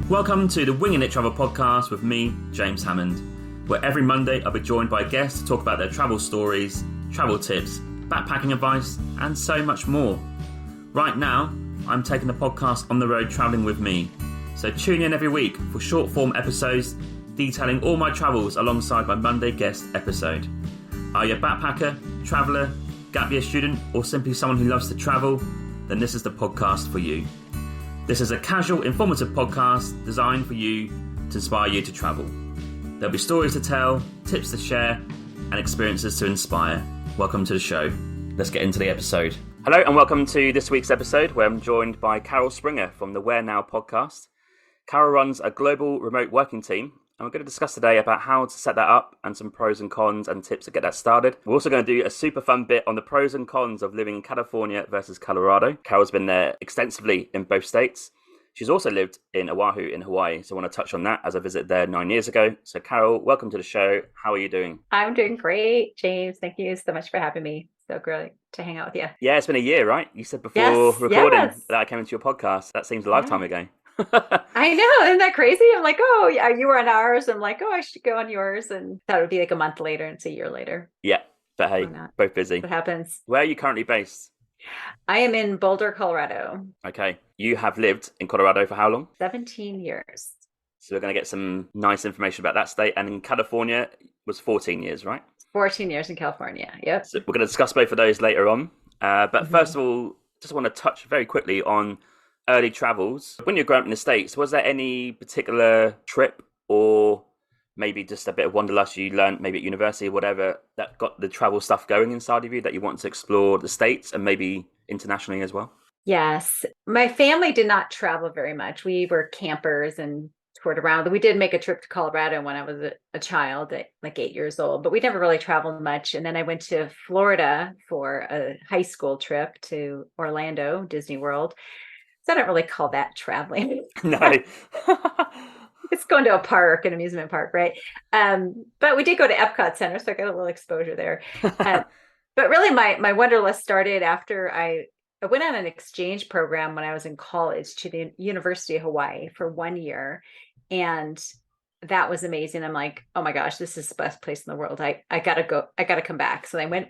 Welcome to the Winging It Travel Podcast with me, James Hammond, where every Monday I'll be joined by guests to talk about their travel stories, travel tips, backpacking advice, and so much more. Right now, I'm taking the podcast on the road travelling with me, so tune in every week for short form episodes detailing all my travels alongside my Monday guest episode. Are you a backpacker, traveller, gap year student, or simply someone who loves to travel? Then this is the podcast for you. This is a casual, informative podcast designed for you to inspire you to travel. There'll be stories to tell, tips to share, and experiences to inspire. Welcome to the show. Let's get into the episode. Hello and welcome to this week's episode where I'm joined by Carol Springer from the Where Now podcast. Carol runs a global remote working team, and we're going to discuss today about how to set that up and some pros and cons and tips to get that started. We're also going to do a super fun bit on the pros and cons of living in California versus Colorado. Carol's been there extensively in both states. She's also lived in Oahu in Hawaii, so I want to touch on that as I visited there 9 years ago. So Carol, welcome to the show. How are you doing? I'm doing great, James. Thank you so much for having me. So great to hang out with you. Yeah, it's been a year, right? You said before recording that I came into your podcast. That seems a lifetime ago. I know, isn't that crazy? I'm like, oh yeah, you were on ours. I'm like, oh, I should go on yours, and that would be like a month later, and it's a year later. Yeah, but hey, both busy. What happens? Where are you currently based? I am in Boulder, Colorado. Okay, you have lived in Colorado for how long? 17 years. So we're going to get some nice information about that state. And in California was 14 years, right? 14 years in California. Yep. So we're going to discuss both of those later on. But first of all, just want to touch very quickly on early travels. When you're growing up in the States, was there any particular trip or maybe just a bit of wanderlust you learned maybe at university or whatever that got the travel stuff going inside of you that you want to explore the States and maybe internationally as well? Yes. My family did not travel very much. We were campers and toured around. We did make a trip to Colorado when I was a child, at like 8 years old, but we never really traveled much. And then I went to Florida for a high school trip to Orlando, Disney World. So I don't really call that traveling. No. It's going to a park, an amusement park, right? But we did go to Epcot Center, so I got a little exposure there. But really, my wanderlust started after I went on an exchange program when I was in college to the University of Hawaii for 1 year. And that was amazing. I'm like, oh my gosh, this is the best place in the world. I got to go. I got to come back. So I went.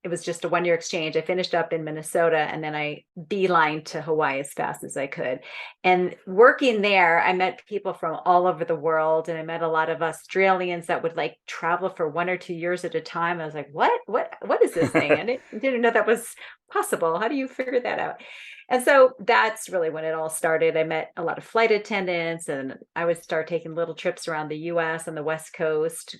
It was just a 1 year exchange. I finished up in Minnesota and then I beelined to Hawaii as fast as I could. And working there, I met people from all over the world. And I met a lot of Australians that would like travel for 1 or 2 years at a time. I was like, what is this thing? I didn't know that was possible. How do you figure that out? And so that's really when it all started. I met a lot of flight attendants and I would start taking little trips around the US on the West Coast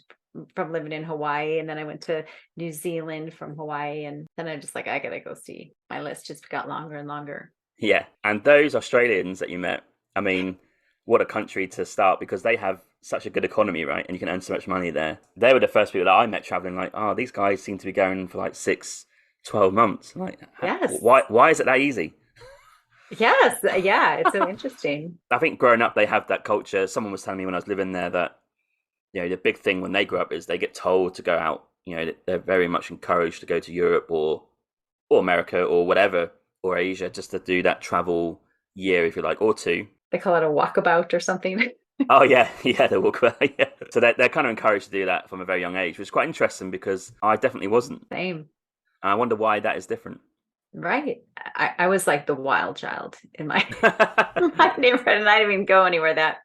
from living in Hawaii. And then I went to New Zealand from Hawaii. And then I just like, I gotta go see. My list just got longer and longer. Yeah. And those Australians that you met, I mean, what a country to start because they have such a good economy, right? And you can earn so much money there. They were the first people that I met traveling like, oh, these guys seem to be going for like 12 months. Like, yes. Why is it that easy? Yes. Yeah. It's so interesting. I think growing up, they have that culture. Someone was telling me when I was living there that, you know, the big thing when they grow up is they get told to go out. You know, they're very much encouraged to go to Europe or America or whatever, or Asia, just to do that travel year, if you like, or two. They call it a walkabout or something. Oh, yeah, the walkabout. Yeah. So they're kind of encouraged to do that from a very young age, which is quite interesting because I definitely wasn't. Same. And I wonder why that is different. Right. I was like the wild child in my, my neighborhood, and I didn't even go anywhere that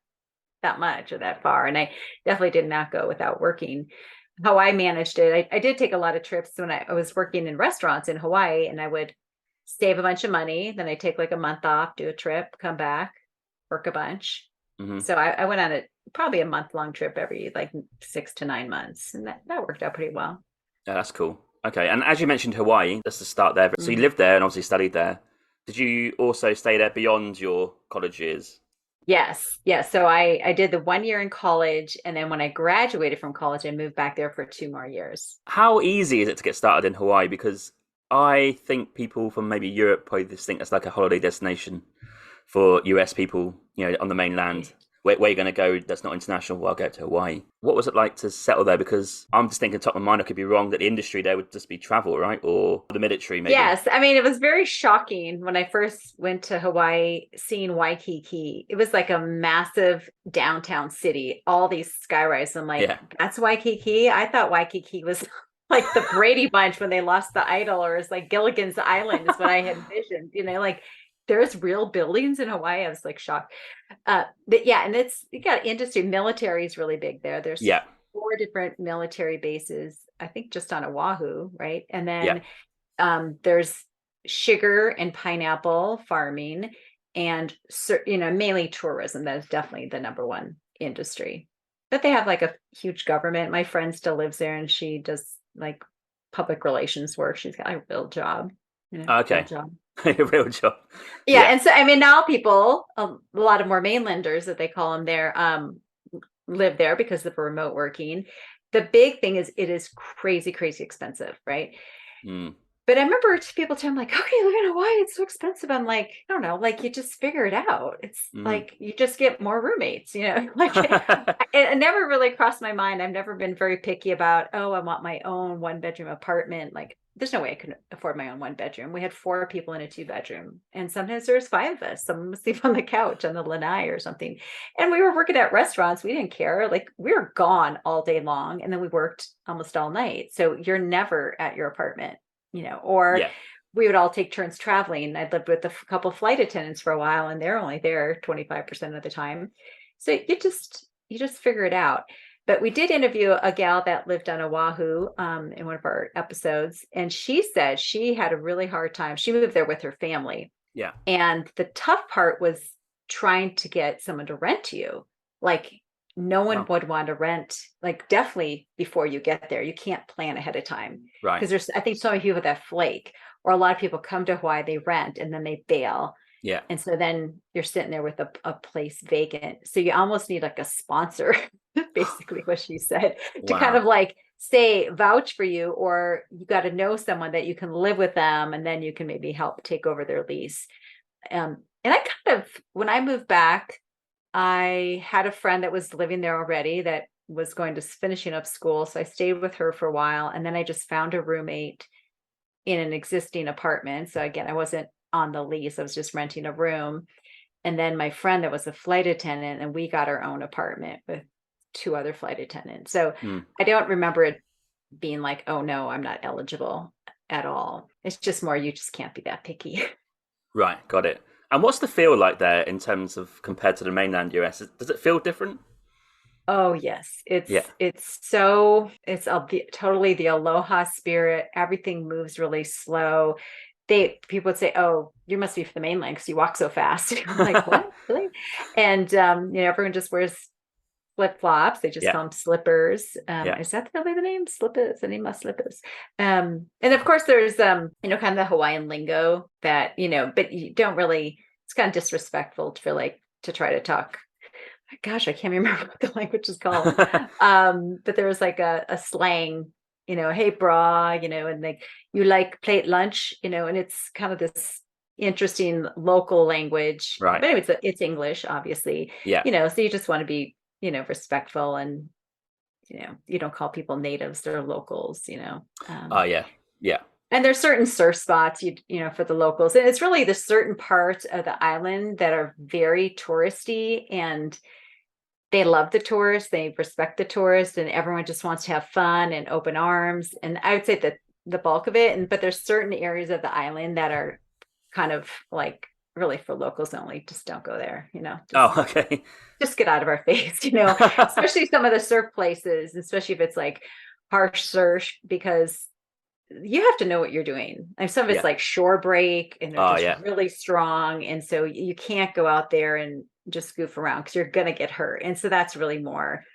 much or that far. And I definitely did not go without working. How I managed it, I did take a lot of trips when I was working in restaurants in Hawaii, and I would save a bunch of money. Then I take like a month off, do a trip, come back, work a bunch. Mm-hmm. So I went on probably a month-long trip every like 6 to 9 months. And that worked out pretty well. Yeah, that's cool. Okay. And as you mentioned, Hawaii, let's just start there. So you lived there and obviously studied there. Did you also stay there beyond your college years? Yes. So I did the 1 year in college. And then when I graduated from college, I moved back there for 2 more years. How easy is it to get started in Hawaii? Because I think people from maybe Europe probably just think that's like a holiday destination for US people, you know, on the mainland. where you're going to go that's not international. Well, I'll go to Hawaii. What was it like to settle there? Because I'm just thinking top of mind, I could be wrong, that the industry there would just be travel, right? Or the military, maybe. Yes. I mean, it was very shocking when I first went to Hawaii, seeing Waikiki. It was like a massive downtown city, all these skyrises. I'm like, that's Waikiki? I thought Waikiki was like the Brady Bunch when they lost the idol, or it's like Gilligan's Island is what I had envisioned, like there's real buildings in Hawaii. I was like shocked. But yeah, and you got industry, military is really big there. There's 4 different military bases, I think just on Oahu, right? And then there's sugar and pineapple farming and, mainly tourism. That is definitely the number one industry. But they have like a huge government. My friend still lives there and she does like public relations work. She's got a real job. Okay. Real job. A real job. Yeah. And so, I mean, now people, a lot of more mainlanders that they call them there, live there because of remote working. The big thing is it is crazy, crazy expensive, right? But I remember people telling me like, okay, look at Hawaii, it's so expensive. I'm like, I don't know, like you just figure it out. It's like you just get more roommates, like it never really crossed my mind. I've never been very picky about, I want my own 1-bedroom apartment. Like there's no way I could afford my own 1-bedroom. We had 4 people in a 2-bedroom. And sometimes there's 5 of us. Someone would sleep on the couch on the lanai or something. And we were working at restaurants. We didn't care. Like we were gone all day long. And then we worked almost all night. So you're never at your apartment. Or we would all take turns traveling. I lived with a couple flight attendants for a while, and they're only there 25% of the time. So you just figure it out. But we did interview a gal that lived on Oahu in one of our episodes, and she said she had a really hard time. She moved there with her family. Yeah. And the tough part was trying to get someone to rent to you. Like no one would want to rent, like definitely before you get there. You can't plan ahead of time. Right. Because I think so many people that flake, or a lot of people come to Hawaii, they rent and then they bail. Yeah. And so then you're sitting there with a place vacant. So you almost need like a sponsor, basically what she said, to kind of like say, vouch for you, or you got to know someone that you can live with them and then you can maybe help take over their lease. And I kind of, when I moved back, I had a friend that was living there already that was finishing up school. So I stayed with her for a while. And then I just found a roommate in an existing apartment. So again, I wasn't on the lease. I was just renting a room. And then my friend that was a flight attendant, and we got our own apartment with 2 other flight attendants. So I don't remember it being like, oh no, I'm not eligible at all. It's just more, you just can't be that picky. Right. Got it. And what's the feel like there in terms of compared to the mainland US? Does it feel different? Oh yes, it's totally the aloha spirit. Everything moves really slow. People would say, "Oh, you must be from the mainland because you walk so fast." I'm like, what? Really? And everyone just wears flip flops. They just call them slippers. Is that really the name? Slippers. The name of slippers. And of course, there's kind of the Hawaiian lingo that but you don't really. It's kind of disrespectful to try to talk. Gosh, I can't remember what the language is called. But there was like a slang, hey bra, and like you like plate lunch, and it's kind of this interesting local language. Right. But anyway, it's English, obviously. Yeah. So you just want to be, respectful, and you don't call people natives, they're locals. Oh yeah. Yeah. And there's certain surf spots, for the locals. And it's really the certain parts of the island that are very touristy, and they love the tourists. They respect the tourists, and everyone just wants to have fun and open arms. And I would say that the bulk of it, but there's certain areas of the island that are kind of like really for locals only. Just don't go there, okay. Just get out of our face, especially some of the surf places, especially if it's like harsh surf, because you have to know what you're doing. And some of it's like shore break, and they're just really strong. And so you can't go out there and just goof around because you're going to get hurt. And so that's really more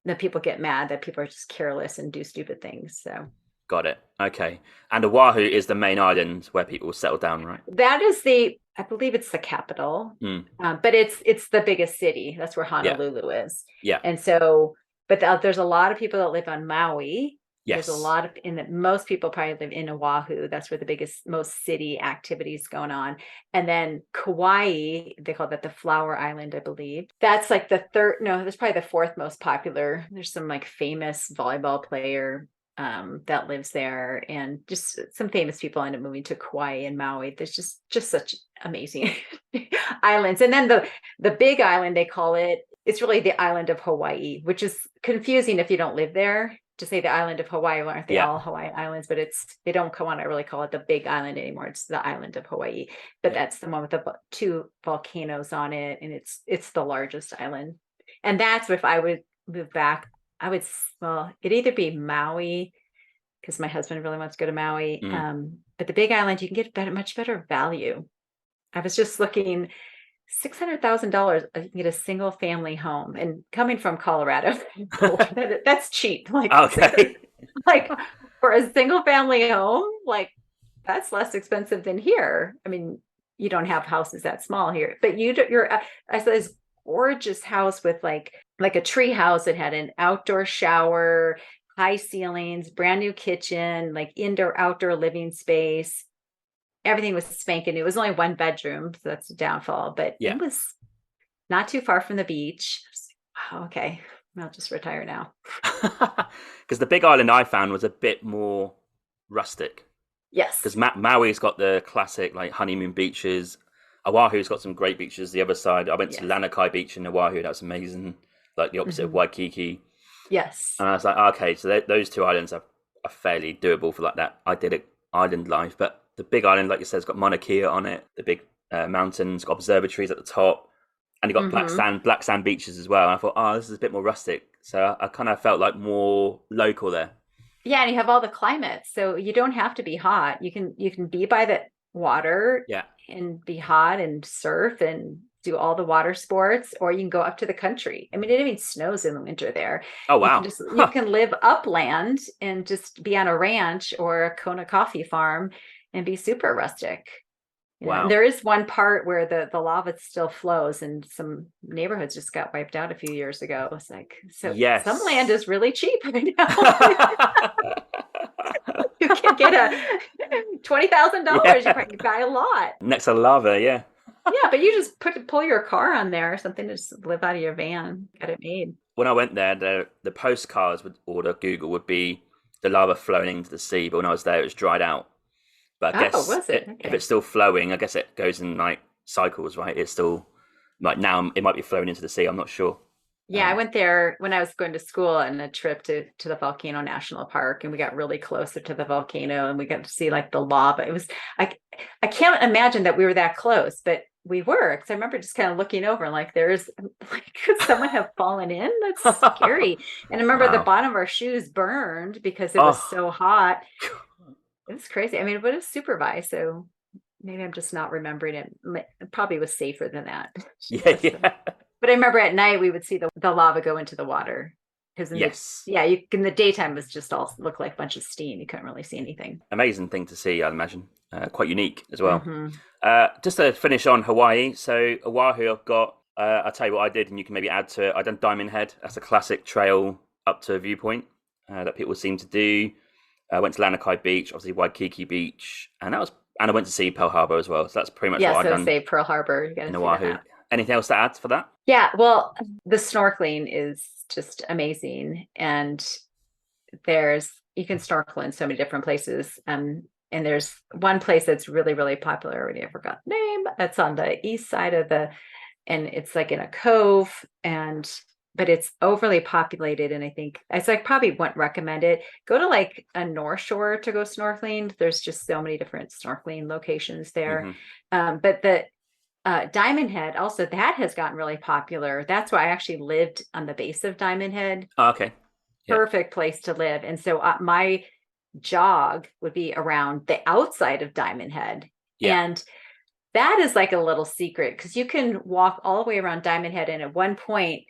that people get mad that people are just careless and do stupid things. So. Got it. Okay. And Oahu is the main island where people settle down, right? That is I believe it's the capital, but it's the biggest city. That's where Honolulu is. Yeah. And so, but there's a lot of people that live on Maui. There's a Yes. lot of most people probably live in Oahu. That's where the biggest, most city activities going on. And then Kauai, they call that the Flower Island, I believe. That's like the third, no, that's probably the fourth most popular. There's some like famous volleyball player that lives there, and just some famous people end up moving to Kauai and Maui. There's just such amazing islands. And then the big island, they call it, it's really the island of Hawaii, which is confusing if you don't live there. To say the island of Hawaii, aren't they all Hawaiian islands? But they don't want to really call it the big island anymore. It's the island of Hawaii. But that's the one with the two volcanoes on it, and it's the largest island. And that's if I would move back, it'd either be Maui, because my husband really wants to go to Maui. But the big island, you can get much better value. I was just looking. $600,000, you can get a single family home, and coming from Colorado, that's cheap. Like, okay. Like for a single family home, like that's less expensive than here. I mean, you don't have houses that small here, but I saw this gorgeous house with like a tree house that had an outdoor shower, high ceilings, brand new kitchen, like indoor outdoor living space. Everything was spanking new. It was only one bedroom, so that's a downfall, but it was not too far from the beach. Wow, okay, I'll just retire now. Because the big island I found was a bit more rustic. Yes. Because Maui's got the classic like honeymoon beaches. Oahu's got some great beaches the other side. I went to Lanikai Beach in Oahu. That was amazing. Like the opposite of Waikiki. Yes. And I was like, okay, so those two islands are fairly doable for like that idyllic island life. But the big island, like you said, has got Mauna Kea on it. The big mountains, got observatories at the top, and you got black sand beaches as well. And I thought, this is a bit more rustic. So I kind of felt like more local there. Yeah, and you have all the climates, so you don't have to be hot. You can be by the water, and be hot and surf and do all the water sports, or you can go up to the country. I mean, it even snows in the winter there. Oh wow! You can live upland and just be on a ranch or a Kona coffee farm and be super rustic. Wow. And there is one part where the lava still flows, and some neighborhoods just got wiped out a few years ago. It's like, some land is really cheap right now. You can get a $20,000. You can buy a lot next to lava. Yeah, but you just pull your car on there or something to just live out of your van, get it made. When I went there, the postcards Google would be the lava flowing into the sea, but when I was there, it was dried out. But I guess was it? If it's still flowing, I guess it goes in like cycles, right? It's still like now it might be flowing into the sea. I'm not sure. Yeah, I went there when I was going to school on a trip to the Volcano National Park, and we got really closer to the volcano, and we got to see like the lava. It was I can't imagine that we were that close, but we were, because I remember just kind of looking over and like, could someone have fallen in? That's scary. And I remember the bottom of our shoes burned because it was so hot. It was crazy. I mean, but it was supervised, so maybe I'm just not remembering it. It probably was safer than that. Yeah. But I remember at night we would see the lava go into the water. Because in the daytime it was just all looked like a bunch of steam. You couldn't really see anything. Amazing thing to see, I'd imagine. Quite unique as well. Just to finish on Hawaii. So Oahu, I've got, I'll tell you what I did, and you can maybe add to it. I done Diamond Head. That's a classic trail up to a viewpoint that people seem to do. I went to Lanikai Beach, obviously Waikiki Beach, and I went to see Pearl Harbor as well. So that's pretty much what I've done. Say Pearl Harbor in Oahu. Anything else to add for that? Yeah, well, the snorkeling is just amazing, and you can snorkel in so many different places. And there's one place that's really, really popular. I already forgot the name. It's on the east side and it's like in a cove, but it's overly populated. And I think probably wouldn't recommend it. Go to like a North Shore to go snorkeling. There's just so many different snorkeling locations there. But the Diamond Head also, that has gotten really popular. That's why I actually lived on the base of Diamond Head. Oh, okay. Yeah. Perfect place to live. And so my jog would be around the outside of Diamond Head. Yeah. And that is like a little secret, because you can walk all the way around Diamond Head. And at one point,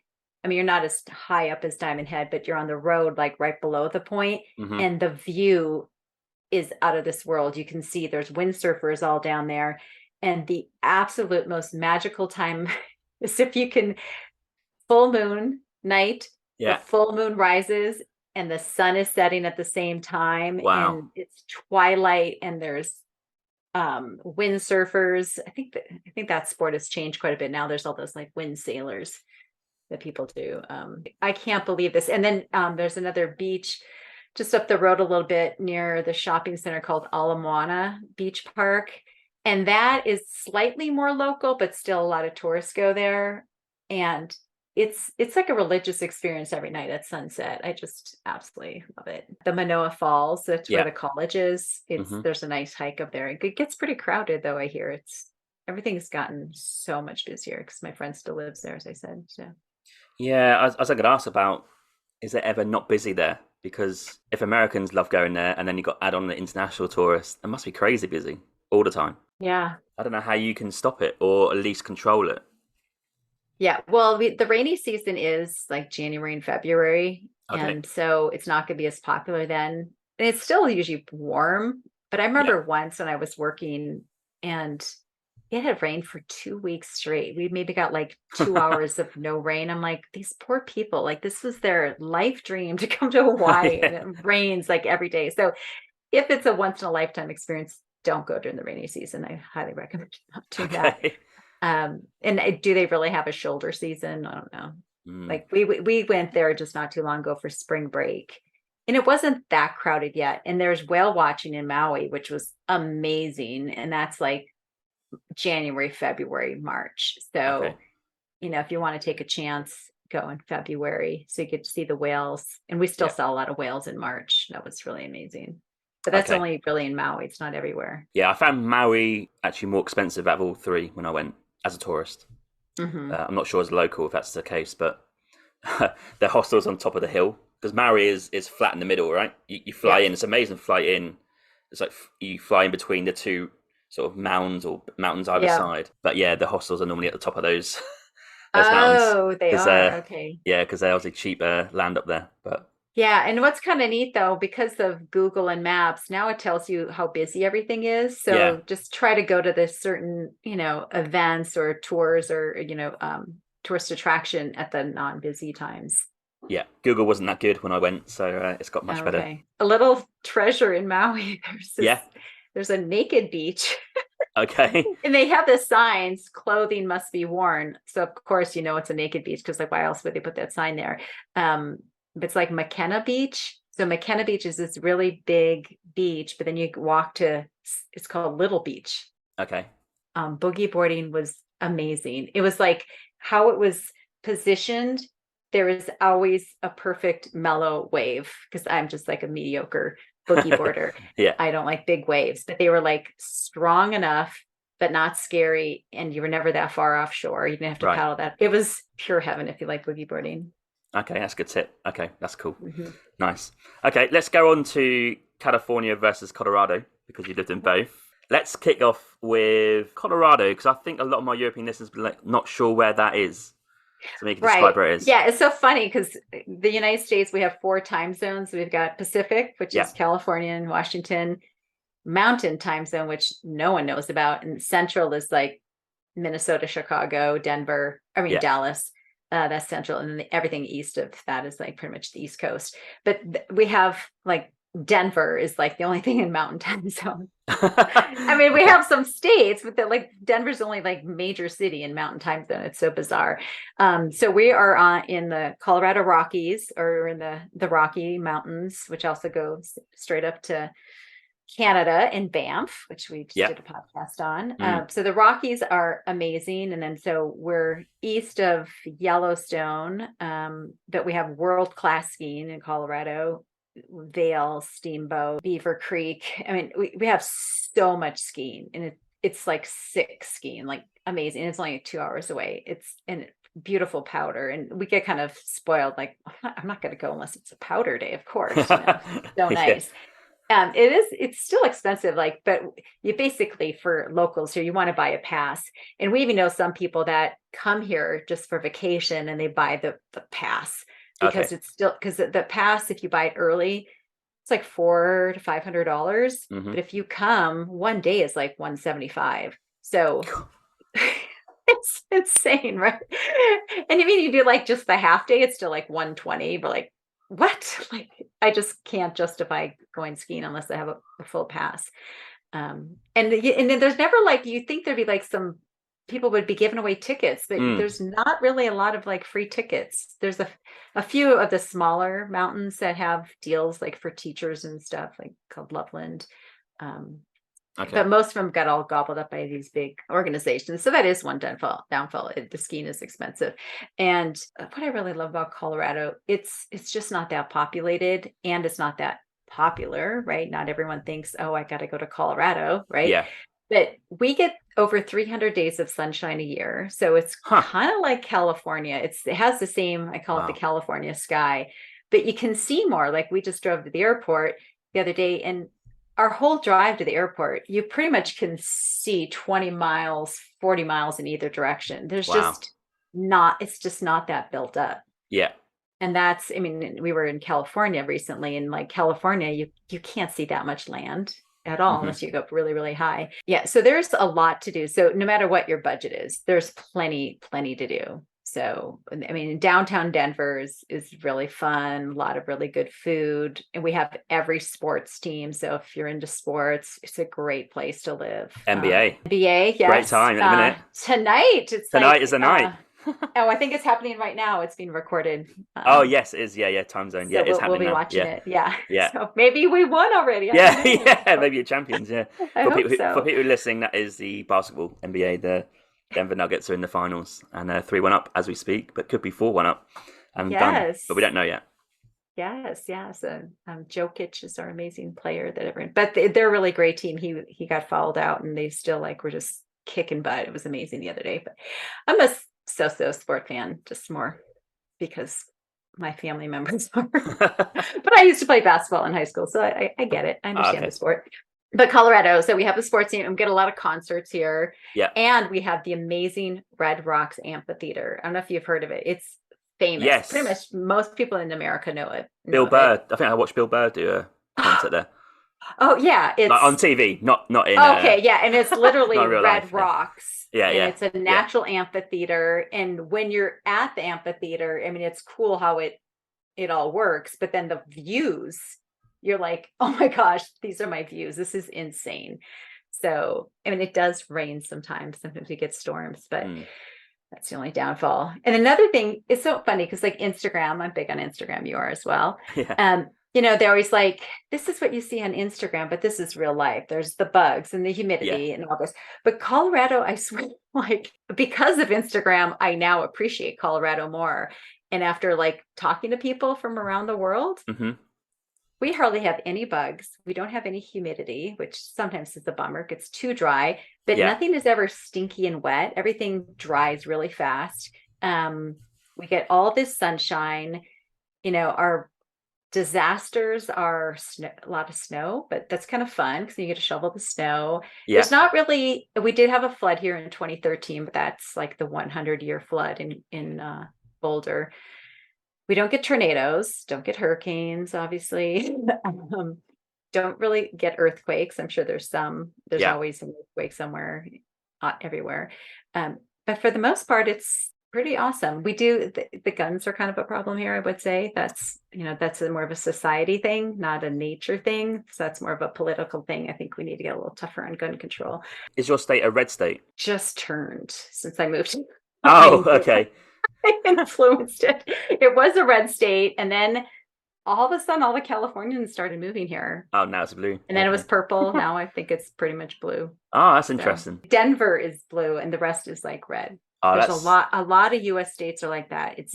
I mean, you're not as high up as Diamond Head, but you're on the road, like right below the point, and the view is out of this world. You can see there's windsurfers all down there. And the absolute most magical time is if you can full moon night, the full moon rises, and the sun is setting at the same time. Wow. And it's twilight, and there's windsurfers. I think that sport has changed quite a bit now. There's all those like wind sailors that people do. I can't believe this. And then there's another beach just up the road a little bit near the shopping center called Ala Moana Beach Park. And that is slightly more local, but still a lot of tourists go there. And it's like a religious experience every night at sunset. I just absolutely love it. The Manoa Falls, that's where the college is. There's a nice hike up there. It gets pretty crowded though, I hear. Everything's gotten so much busier because my friend still lives there, as I said. So yeah, I was going to ask about, is it ever not busy there? Because if Americans love going there and then you got add on the international tourists, it must be crazy busy all the time. Yeah. I don't know how you can stop it or at least control it. Yeah. Well, the rainy season is like January and February. Okay. And so it's not going to be as popular then. And it's still usually warm. But I remember once when I was working and it had rained for 2 weeks straight. We maybe got like 2 hours of no rain. I'm like, these poor people, like this was their life dream to come to Hawaii and it rains like every day. So if it's a once in a lifetime experience, don't go during the rainy season. I highly recommend not doing that. And do they really have a shoulder season? I don't know. Like we went there just not too long ago for spring break and it wasn't that crowded yet. And there's whale watching in Maui, which was amazing. And that's like January, February, March. So, if you want to take a chance, go in February so you get to see the whales. And we still saw a lot of whales in March. That was really amazing. But that's only really in Maui. It's not everywhere. Yeah, I found Maui actually more expensive out of all three when I went as a tourist. I'm not sure as a local if that's the case, but the hostel's on top of the hill because Maui is flat in the middle, right? You fly in. It's amazing flight in. It's like you fly in between the two sort of mounds either side. But the hostels are normally at the top of those mountains. Oh, they are. Okay. Yeah, because they're obviously cheaper land up there. But yeah, and what's kind of neat though, because of Google and Maps, now it tells you how busy everything is. So just try to go to the certain, events or tours or tourist attraction at the non-busy times. Yeah, Google wasn't that good when I went, so it's got much better. A little treasure in Maui. There's a naked beach. Okay. And they have the signs, clothing must be worn. So of course, it's a naked beach because like, why else would they put that sign there? It's like McKenna Beach. So McKenna Beach is this really big beach, but then you walk to, it's called Little Beach. Okay. Boogie boarding was amazing. It was like how it was positioned. There was always a perfect mellow wave because I'm just like a mediocre boogie boarder. I don't like big waves, but they were like strong enough, but not scary. And you were never that far offshore. You didn't have to paddle that. It was pure heaven if you like boogie boarding. Okay, that's a good tip. Okay, that's cool. Nice. Okay, let's go on to California versus Colorado because you lived in both. Let's kick off with Colorado because I think a lot of my European listeners are like, not sure where that is. So make it describe where it is. Yeah, it's so funny because the United States, we have 4 time zones. We've got Pacific, which is California and Washington, Mountain time zone, which no one knows about. And Central is like Minnesota, Chicago, Denver, Dallas. That's Central. And then everything east of that is like pretty much the East Coast. But we have like Denver is like the only thing in Mountain time zone. We have some states, but like Denver's only like major city in Mountain time zone. It's so bizarre. So we are in the Colorado Rockies or in the Rocky Mountains, which also goes straight up to Canada and Banff, which we just did a podcast on. So the Rockies are amazing. And then so we're east of Yellowstone, but we have world-class skiing in Colorado. Vail, Steamboat, Beaver Creek. We have so much skiing and it's like sick skiing, like amazing. It's only 2 hours away. It's in beautiful powder and we get kind of spoiled. Like I'm not going to go unless it's a powder day, of course. So nice. It's still expensive, but you basically for locals here, you want to buy a pass. And we even know some people that come here just for vacation and they buy the pass. Because it's still the pass, if you buy it early, it's like $400 to $500. But if you come, one day is like $175. So it's insane, right? And you do like just the half day, it's still like $120, but like what? Like, I just can't justify going skiing unless I have a full pass. And then there's never like, you think there'd be like some people would be giving away tickets, but there's not really a lot of like free tickets. There's a few of the smaller mountains that have deals like for teachers and stuff, like called Loveland. But most of them got all gobbled up by these big organizations. So that is one downfall. The skiing is expensive. And what I really love about Colorado, it's just not that populated, and it's not that popular, right? Not everyone thinks, oh, I got to go to Colorado, right? Yeah. But we get over 300 days of sunshine a year. So it's kind of like California. It has the same, I call it the California sky, but you can see more. Like we just drove to the airport the other day, and our whole drive to the airport, you pretty much can see 20 miles, 40 miles in either direction. There's it's just not that built up. Yeah. And that's, I mean, we were in California recently, and like California, you can't see that much land at all unless you go up really, really high. Yeah. So there's a lot to do. So no matter what your budget is, there's plenty to do. So, I mean, downtown Denver is really fun, a lot of really good food. And we have every sports team. So if you're into sports, it's a great place to live. NBA, yes. Great time, isn't it? Tonight is the night. I think it's happening right now. It's being recorded. Yes, it is. Yeah. Time zone. So it's happening. We'll be watching it. Yeah. Yeah. So maybe we won already. Maybe you're champions. Yeah. For people who are listening, that is the basketball NBA. The Denver Nuggets are in the finals, and 3-1 up as we speak, but could be 4-1 up and done. But we don't know yet. Yes. Jokic is our amazing player that everyone, but they're a really great team. He got fouled out, and they still were just kicking butt. It was amazing the other day. But I'm a so sport fan, just more because my family members are. But I used to play basketball in high school, so I get it. I understand the sport. But Colorado, so we have a sports team, and we get a lot of concerts here. Yeah. And we have the amazing Red Rocks Amphitheater. I don't know if you've heard of it. It's famous. Yes. Pretty much most people in America know it. Bill Burr. I think I watched Bill Burr do a concert there. Oh, yeah. It's like on TV, not in. Okay, yeah. And it's literally Red life, Rocks. Yeah. It's a natural amphitheater. And when you're at the amphitheater, I mean, it's cool how it all works. But then the views, you're like, oh my gosh, these are my views. This is insane. So, I mean, it does rain sometimes. Sometimes we get storms, but that's the only downfall. And another thing, it's so funny because like Instagram, I'm big on Instagram. You are as well. Yeah. They're always like, this is what you see on Instagram, but this is real life. There's the bugs and the humidity and all this. But Colorado, I swear, like because of Instagram, I now appreciate Colorado more. And after like talking to people from around the world, we hardly have any bugs. We don't have any humidity, which sometimes is a bummer. It gets too dry, but nothing is ever stinky and wet. Everything dries really fast. We get all this sunshine. Our disasters are a lot of snow, but that's kind of fun because you get to shovel the snow. There's not really, we did have a flood here in 2013, but that's like the 100-year flood in Boulder. We don't get tornadoes, don't get hurricanes, obviously. Don't really get earthquakes. I'm sure there's always an earthquake somewhere, everywhere. But for the most part, it's pretty awesome. We do, the guns are kind of a problem here, I would say. That's more of a society thing, not a nature thing. So that's more of a political thing. I think we need to get a little tougher on gun control. Is your state a red state? Just turned since I moved. Oh, okay. Influenced it. It was a red state, and then all of a sudden all the Californians started moving here. Oh, now it's blue. And then it was purple. Now I think it's pretty much blue. Oh, that's interesting. So Denver is blue and the rest is like red. Oh, there's a lot of US states are like that. It's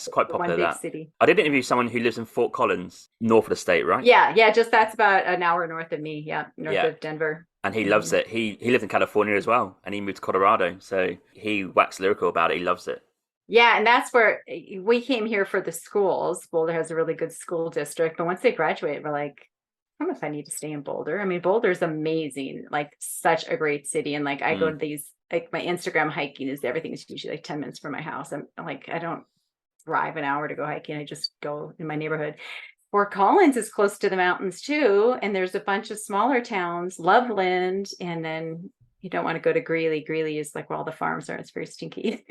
quite popular. One big city. I did interview someone who lives in Fort Collins, north of the state, right? Yeah, just that's about an hour north of me. Yeah, north of Denver. And he loves it. He lived in California as well, and he moved to Colorado, so he waxed lyrical about it. He loves it. Yeah, and that's where we came here for the schools. Boulder has a really good school district, but once they graduate, we're like, I don't know if I need to stay in Boulder. I mean, Boulder's amazing, like such a great city. And like I go to these, like my Instagram hiking is everything is usually like 10 minutes from my house. I'm like, I don't drive an hour to go hiking. I just go in my neighborhood. Fort Collins is close to the mountains too. And there's a bunch of smaller towns, Loveland, and then you don't want to go to Greeley. Greeley is like where all the farms are. It's very stinky.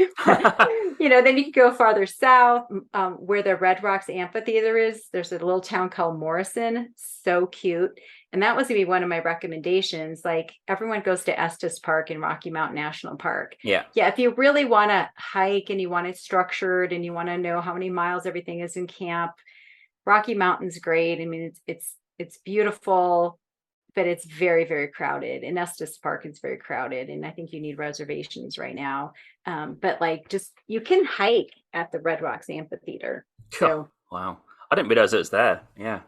Then you can go farther south, where the Red Rocks Amphitheater is. There's a little town called Morrison. So cute. And that was going to be one of my recommendations. Like, everyone goes to Estes Park and Rocky Mountain National Park. Yeah. If you really want to hike and you want it structured and you want to know how many miles everything is in camp, Rocky Mountain's great. I mean, it's beautiful, but it's very, very crowded. And Estes Park is very crowded. And I think you need reservations right now. But like, just, you can hike at the Red Rocks Amphitheater. So, wow. I didn't realize it was there. Yeah.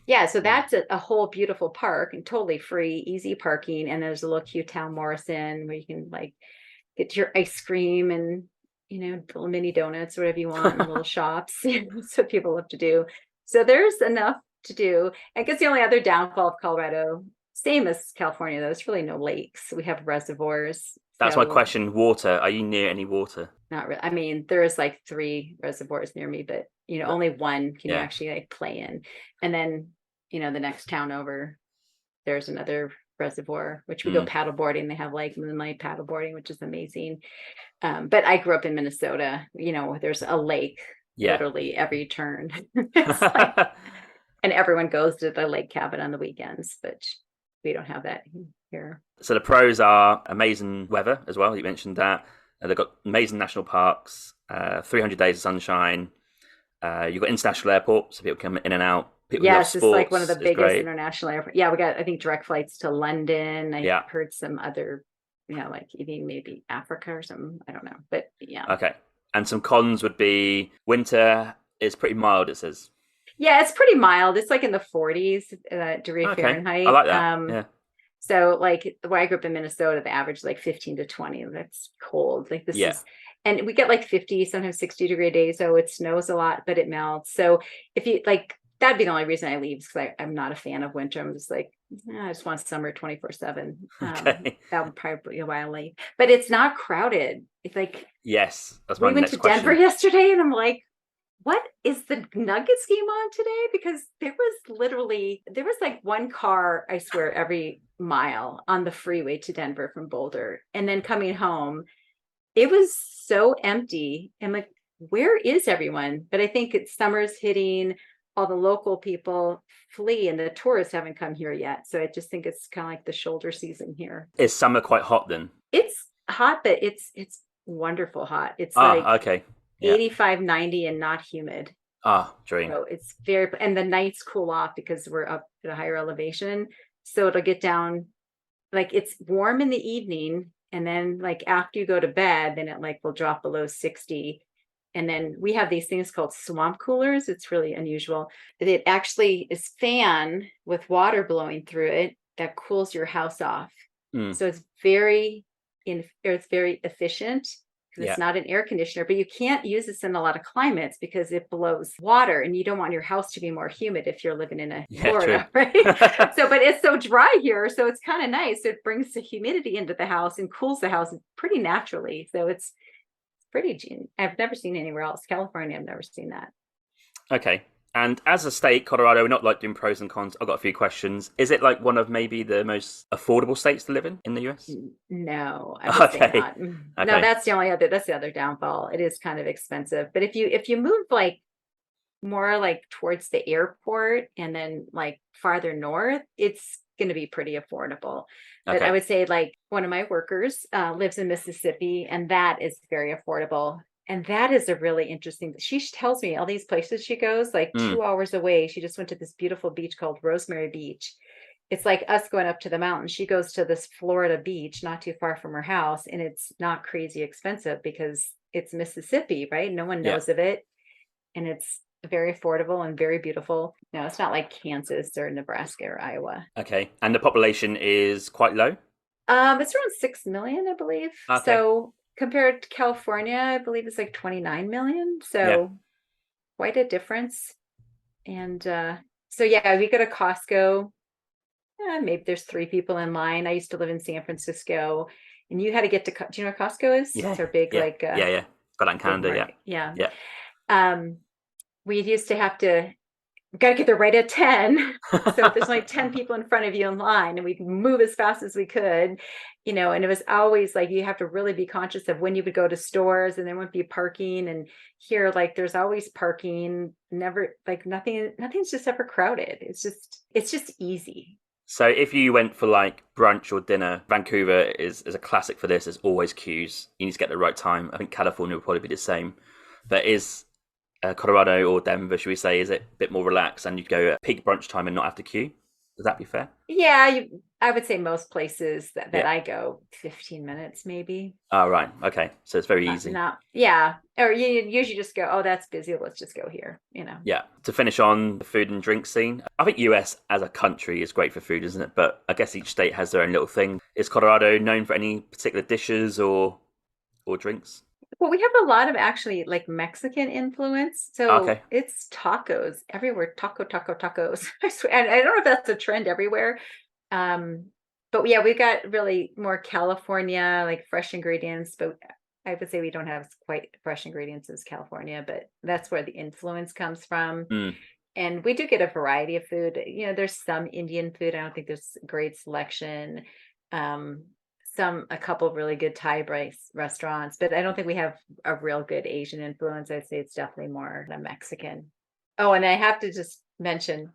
Yeah. So that's a whole beautiful park and totally free, easy parking. And there's a little cute town, Morrison, where you can like get your ice cream and, little mini donuts, whatever you want, little shops. That's what people love to do. So there's enough to do. I guess the only other downfall of Colorado, same as California, though, there's really no lakes. We have reservoirs. That's my question. Water. Are you near any water? Not really. I mean, there's like 3 reservoirs near me, but only one can you actually like play in. And then, the next town over, there's another reservoir, which we go paddleboarding. They have like moonlight paddleboarding, which is amazing. But I grew up in Minnesota, there's a lake literally every turn. And everyone goes to the lake cabin on the weekends, but we don't have that here. So the pros are amazing weather as well. You mentioned that. They've got amazing national parks, 300 days of sunshine. You've got international airports, so people come in and out. People love sports. It's like one of the biggest international airports. Yeah, we got, I think, direct flights to London. I heard some other, like even maybe Africa or something. I don't know, but yeah. Okay. And some cons would be winter is pretty mild, it says. Yeah, it's pretty mild. It's like in the 40s degree Fahrenheit. I like that. So like where I grew up in Minnesota, the average is like 15 to 20. That's cold. Like this is, and we get like 50, sometimes 60-degree days. So it snows a lot, but it melts. So if you like, that'd be the only reason I leave, because I'm not a fan of winter. I'm just like, I just want summer 24/7. That would probably be a while leave. But it's not crowded. It's like, yes, that's my we went to Denver yesterday, and I'm like, what is the Nuggets game on today? Because there was like one car, I swear, every mile on the freeway to Denver from Boulder. And then coming home, it was so empty. I'm like, where is everyone? But I think summer's hitting, all the local people flee, and the tourists haven't come here yet. So I just think it's kind of like the shoulder season here. Is summer quite hot then? It's hot, but it's wonderful hot. It's 85, 90 and not humid. Dream. So it's and the nights cool off because we're up at a higher elevation. So it'll get down, like it's warm in the evening. And then like after you go to bed, then it like will drop below 60. And then we have these things called swamp coolers. It's really unusual. It actually is fan with water blowing through it that cools your house off. So it's very efficient. It's not an air conditioner, but you can't use this in a lot of climates because it blows water, and you don't want your house to be more humid if you're living in Florida, right? But it's so dry here. So it's kind of nice. It brings the humidity into the house and cools the house pretty naturally. So it's pretty, I've never seen anywhere else. California, I've never seen that. Okay. And as a state, Colorado, we're not like doing pros and cons. I've got a few questions. Is it like one of maybe the most affordable states to live in the US? No, I would say not. Okay. No, that's the other downfall. It is kind of expensive. But if you move like more like towards the airport and then like farther north, it's going to be pretty affordable. But I would say like one of my workers lives in Mississippi, and that is very affordable. And that is a really interesting, she tells me all these places she goes, like 2 hours away. She just went to this beautiful beach called Rosemary Beach. It's like us going up to the mountains. She goes to this Florida beach, not too far from her house. And it's not crazy expensive because it's Mississippi, right? No one knows of it. And it's very affordable and very beautiful. No, it's not like Kansas or Nebraska or Iowa. Okay. And the population is quite low? It's around 6 million, I believe. Okay. So compared to California, I believe it's like 29 million. So quite a difference. And we go to Costco. Maybe there's 3 people in line. I used to live in San Francisco, and you had to get to, do you know what Costco is? Yeah. It's our big, got that in Canada. We used to have to got to get there right at 10. So if there's only 10 people in front of you in line, and we'd move as fast as we could, and it was always like, you have to really be conscious of when you would go to stores and there wouldn't be parking. And here, like, there's always parking, never, like, nothing's just ever crowded. It's just easy. So if you went for like brunch or dinner, Vancouver is a classic for this. There's always queues. You need to get the right time. I think California will probably be the same. But is Colorado or Denver, should we say, is it a bit more relaxed and you'd go at peak brunch time and not have to queue? Would that be fair? Yeah, I would say most places that I go 15 minutes maybe. Oh, right. Okay. So it's very easy. Or you usually just go, oh, that's busy. Let's just go here, Yeah. To finish on the food and drink scene, I think US as a country is great for food, isn't it? But I guess each state has their own little thing. Is Colorado known for any particular dishes or drinks? Well, we have a lot of actually like Mexican influence. So It's tacos everywhere. Tacos. I swear. And I don't know if that's a trend everywhere. But yeah, we've got really more California, like fresh ingredients. But I would say we don't have quite fresh ingredients as California, but that's where the influence comes from. And we do get a variety of food. There's some Indian food. I don't think there's great selection. A couple of really good Thai restaurants, but I don't think we have a real good Asian influence. I'd say it's definitely more the Mexican. Oh, and I have to just mention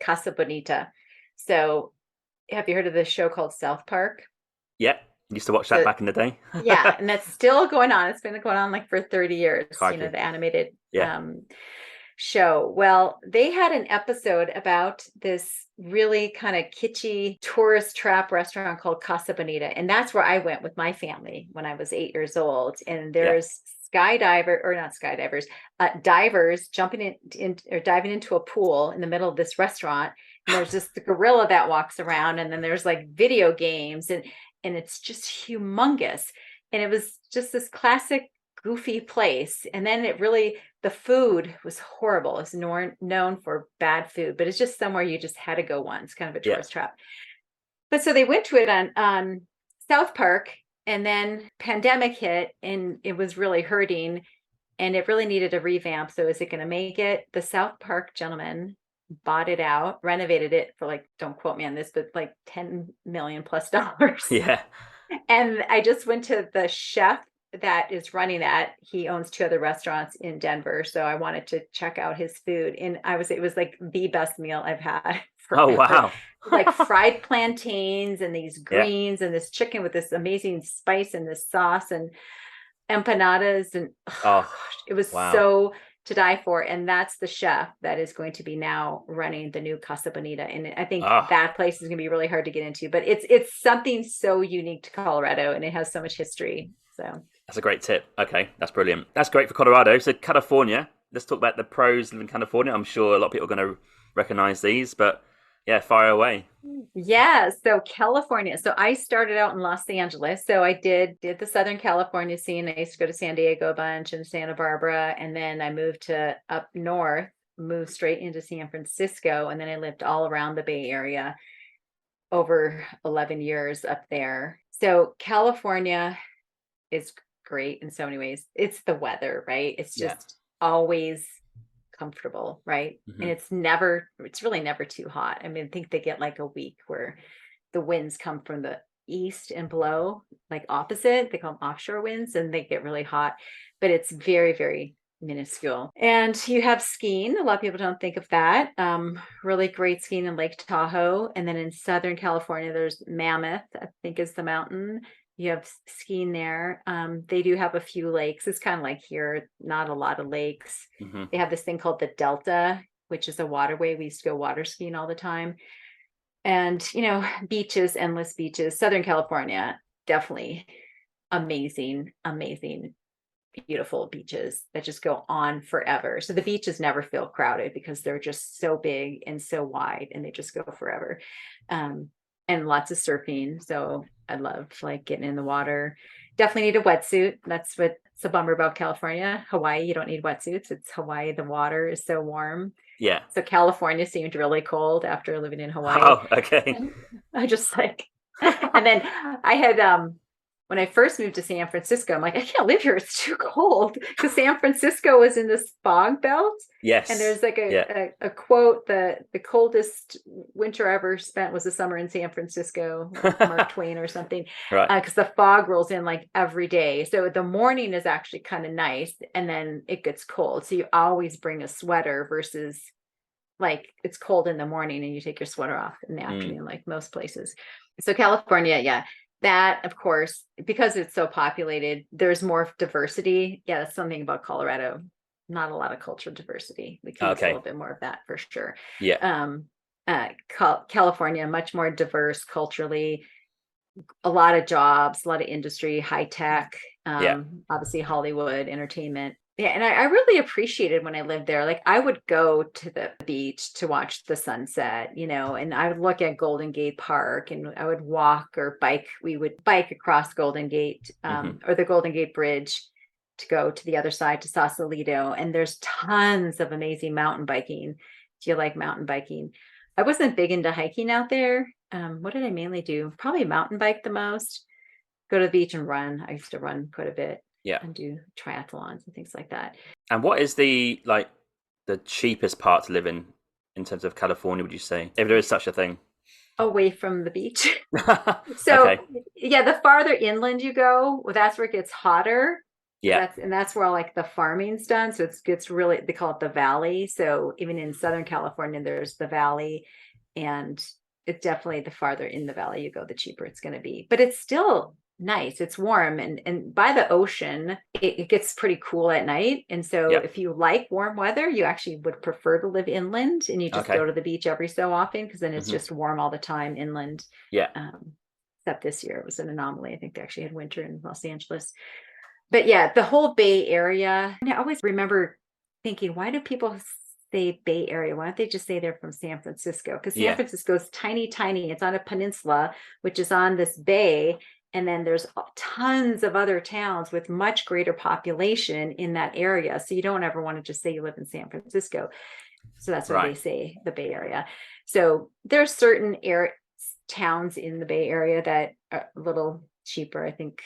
Casa Bonita. So have you heard of this show called South Park? Yeah. Used to watch that back in the day. Yeah. And that's still going on. It's been going on like for 30 years, the animated show. Well, they had an episode about this really kind of kitschy tourist trap restaurant called Casa Bonita. And that's where I went with my family when I was 8 years old. And there's divers jumping in or diving into a pool in the middle of this restaurant. And there's just the gorilla that walks around. And then there's like video games and it's just humongous. And it was just this classic goofy place. And then the food was horrible. It's known for bad food, but it's just somewhere you just had to go once, kind of a tourist trap. But so they went to it on South Park, and then pandemic hit and it was really hurting and it really needed a revamp. So is it going to make it? The South Park gentleman bought it out, renovated it for like, don't quote me on this, but like $10 million plus. Yeah. And I just went to the chef that is running that. He owns 2 other restaurants in Denver. So I wanted to check out his food. And it was like the best meal I've had. Oh, wow. Like fried plantains and these greens and this chicken with this amazing spice and this sauce and empanadas. And it was so to die for. And that's the chef that is going to be now running the new Casa Bonita. And I think that place is going to be really hard to get into, but it's something so unique to Colorado and it has so much history. So that's a great tip. Okay, that's brilliant. That's great for Colorado. So California, let's talk about the pros of living in California. I'm sure a lot of people are going to recognize these, but yeah, fire away. Yeah, so California. So I started out in Los Angeles. So I did the Southern California scene. I used to go to San Diego a bunch and Santa Barbara. And then I moved to up north, moved straight into San Francisco. And then I lived all around the Bay Area over 11 years up there. So California is great in so many ways. It's the weather, right? It's just always comfortable, right? Mm-hmm. And it's really never too hot. I mean, I think they get like a week where the winds come from the east and blow like opposite. They call them offshore winds and they get really hot, but it's very, very minuscule. And you have skiing. A lot of people don't think of that. Really great skiing in Lake Tahoe. And then in Southern California, there's Mammoth, I think is the mountain. You have skiing there. They do have a few lakes. It's kind of like here, not a lot of lakes. Mm-hmm. They have this thing called the Delta, which is a waterway. We used to go water skiing all the time. And, beaches, endless beaches. Southern California, definitely amazing, amazing, beautiful beaches that just go on forever. So the beaches never feel crowded because they're just so big and so wide and they just go forever. And lots of surfing. So I love like getting in the water. Definitely need a wetsuit. That's what's a bummer about California. Hawaii, you don't need wetsuits. It's Hawaii. The water is so warm. Yeah. So California seemed really cold after living in Hawaii. Oh, okay. I just and then I had when I first moved to San Francisco, I'm like, I can't live here. It's too cold, because San Francisco was in this fog belt. Yes. And there's like Yeah. a quote, the coldest winter I ever spent was a summer in San Francisco, like Mark Twain or something. Right. Because the fog rolls in like every day. So the morning is actually kind of nice, and then it gets cold. So you always bring a sweater versus like it's cold in the morning and you take your sweater off in the afternoon, like most places. So California, yeah. That, of course, because it's so populated, there's more diversity. Yeah, that's something about Colorado. Not a lot of cultural diversity. We can use a little bit more of that for sure. Yeah. California, much more diverse culturally. A lot of jobs, a lot of industry, high tech. Obviously Hollywood, entertainment. Yeah, and I really appreciated when I lived there. Like I would go to the beach to watch the sunset, and I would look at Golden Gate Park, and I would walk or bike. We would bike across Golden Gate or the Golden Gate Bridge to go to the other side to Sausalito. And there's tons of amazing mountain biking. Do you like mountain biking? I wasn't big into hiking out there. What did I mainly do? Probably mountain bike the most. Go to the beach and run. I used to run quite a bit. Yeah. And do triathlons and things like that. And what is the cheapest part to live in terms of California, would you say, if there is such a thing? Away from the beach. So yeah, the farther inland you go, well, that's where it gets hotter. Yeah. That's where like the farming's done. So it gets really, they call it the valley. So even in Southern California, there's the valley, and it's definitely the farther in the valley you go, the cheaper it's going to be. But it's still nice. It's warm, and by the ocean, it gets pretty cool at night. And so if you like warm weather, you actually would prefer to live inland, and you just go to the beach every so often, because then it's just warm all the time inland. Yeah. Except this year it was an anomaly. I think they actually had winter in Los Angeles. But yeah, the whole Bay Area. I always remember thinking, why do people say Bay Area? Why don't they just say they're from San Francisco? Because San Francisco is tiny. It's on a peninsula, which is on this bay. And then there's tons of other towns with much greater population in that area. So you don't ever want to just say you live in San Francisco. So that's why they say the Bay Area. So there's certain towns in the Bay Area that are a little cheaper. I think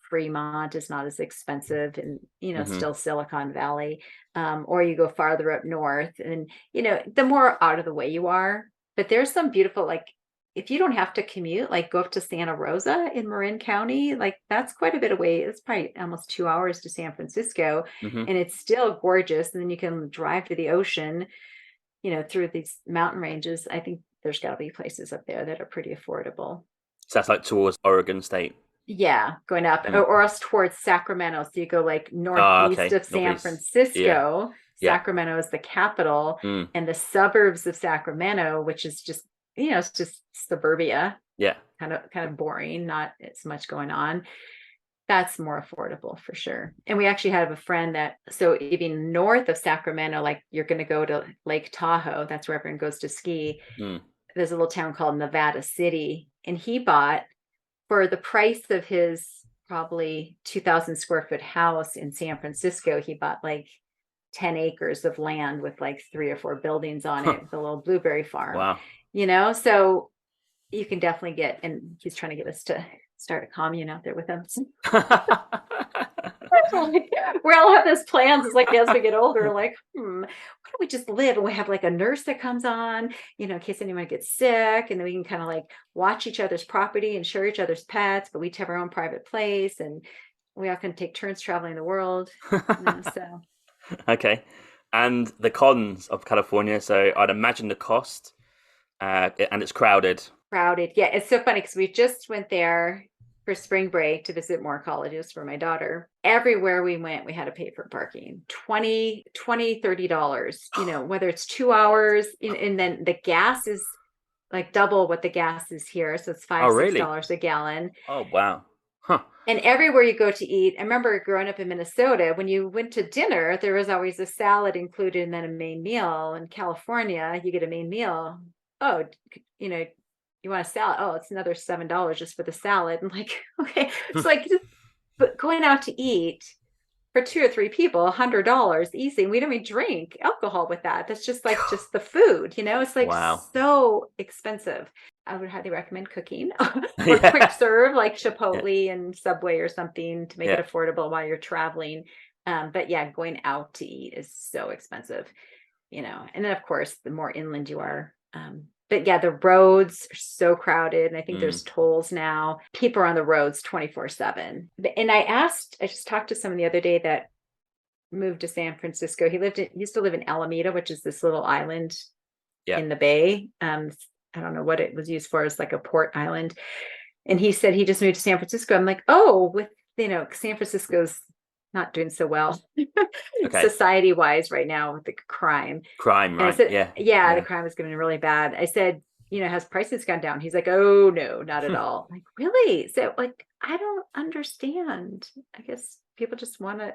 Fremont is not as expensive, and, still Silicon Valley. Or you go farther up north, and, the more out of the way you are. But there's some beautiful, like, if you don't have to commute, like go up to Santa Rosa in Marin County, like that's quite a bit away. It's probably almost 2 hours to San Francisco, and it's still gorgeous. And then you can drive to the ocean, through these mountain ranges. I think there's got to be places up there that are pretty affordable. So that's like towards Oregon State. Yeah, going up or else towards Sacramento. So you go like northeast of San Francisco. Yeah. Sacramento is the capital, and the suburbs of Sacramento, which is just, it's just suburbia. Yeah. Kind of boring, not as much going on. That's more affordable for sure. And we actually have a friend so even north of Sacramento, like you're going to go to Lake Tahoe. That's where everyone goes to ski. There's a little town called Nevada City. And he bought, for the price of his probably 2,000 square foot house in San Francisco, he bought like 10 acres of land with like 3 or 4 buildings on it, with a little blueberry farm. Wow. So you can definitely get, and he's trying to get us to start a commune out there with him. We all have those plans. It's like, as we get older, like, why don't we just live, and we have like a nurse that comes on, in case anyone gets sick, and then we can kind of like watch each other's property and share each other's pets, but we each have our own private place, and we all can take turns traveling the world. So. Okay. And the cons of California. So I'd imagine the cost, and it's crowded. Yeah. It's so funny because we just went there for spring break to visit more colleges for my daughter. Everywhere we went, we had to pay for parking, $30, whether it's 2 hours, and then the gas is like double what the gas is here. So it's $6 a gallon. Oh, wow. Huh. And everywhere you go to eat, I remember growing up in Minnesota, when you went to dinner, there was always a salad included and then a main meal. In California, you get a main meal. Oh, you want a salad? Oh, it's another $7 just for the salad. I'm like, okay. It's like, but going out to eat for 2 or 3 people, $100 easy. And we don't even drink alcohol with that. That's just like just the food, It's like so expensive. I would highly recommend cooking or quick serve like Chipotle and Subway or something to make it affordable while you're traveling. But yeah, going out to eat is so expensive, and then of course, the more inland you are. But yeah, the roads are so crowded. And I think there's tolls now. People are on the roads 24/7. And I just talked to someone the other day that moved to San Francisco. He used to live in Alameda, which is this little island in the bay. I don't know what it was used for, as like a port island. And he said he just moved to San Francisco. I'm like, oh, with, San Francisco's not doing so well society wise right now with the crime. Right. And I said, the crime is getting really bad. I said, has prices gone down? He's like, oh no, not at all. I'm like, really? So like, I don't understand. I guess people just want to,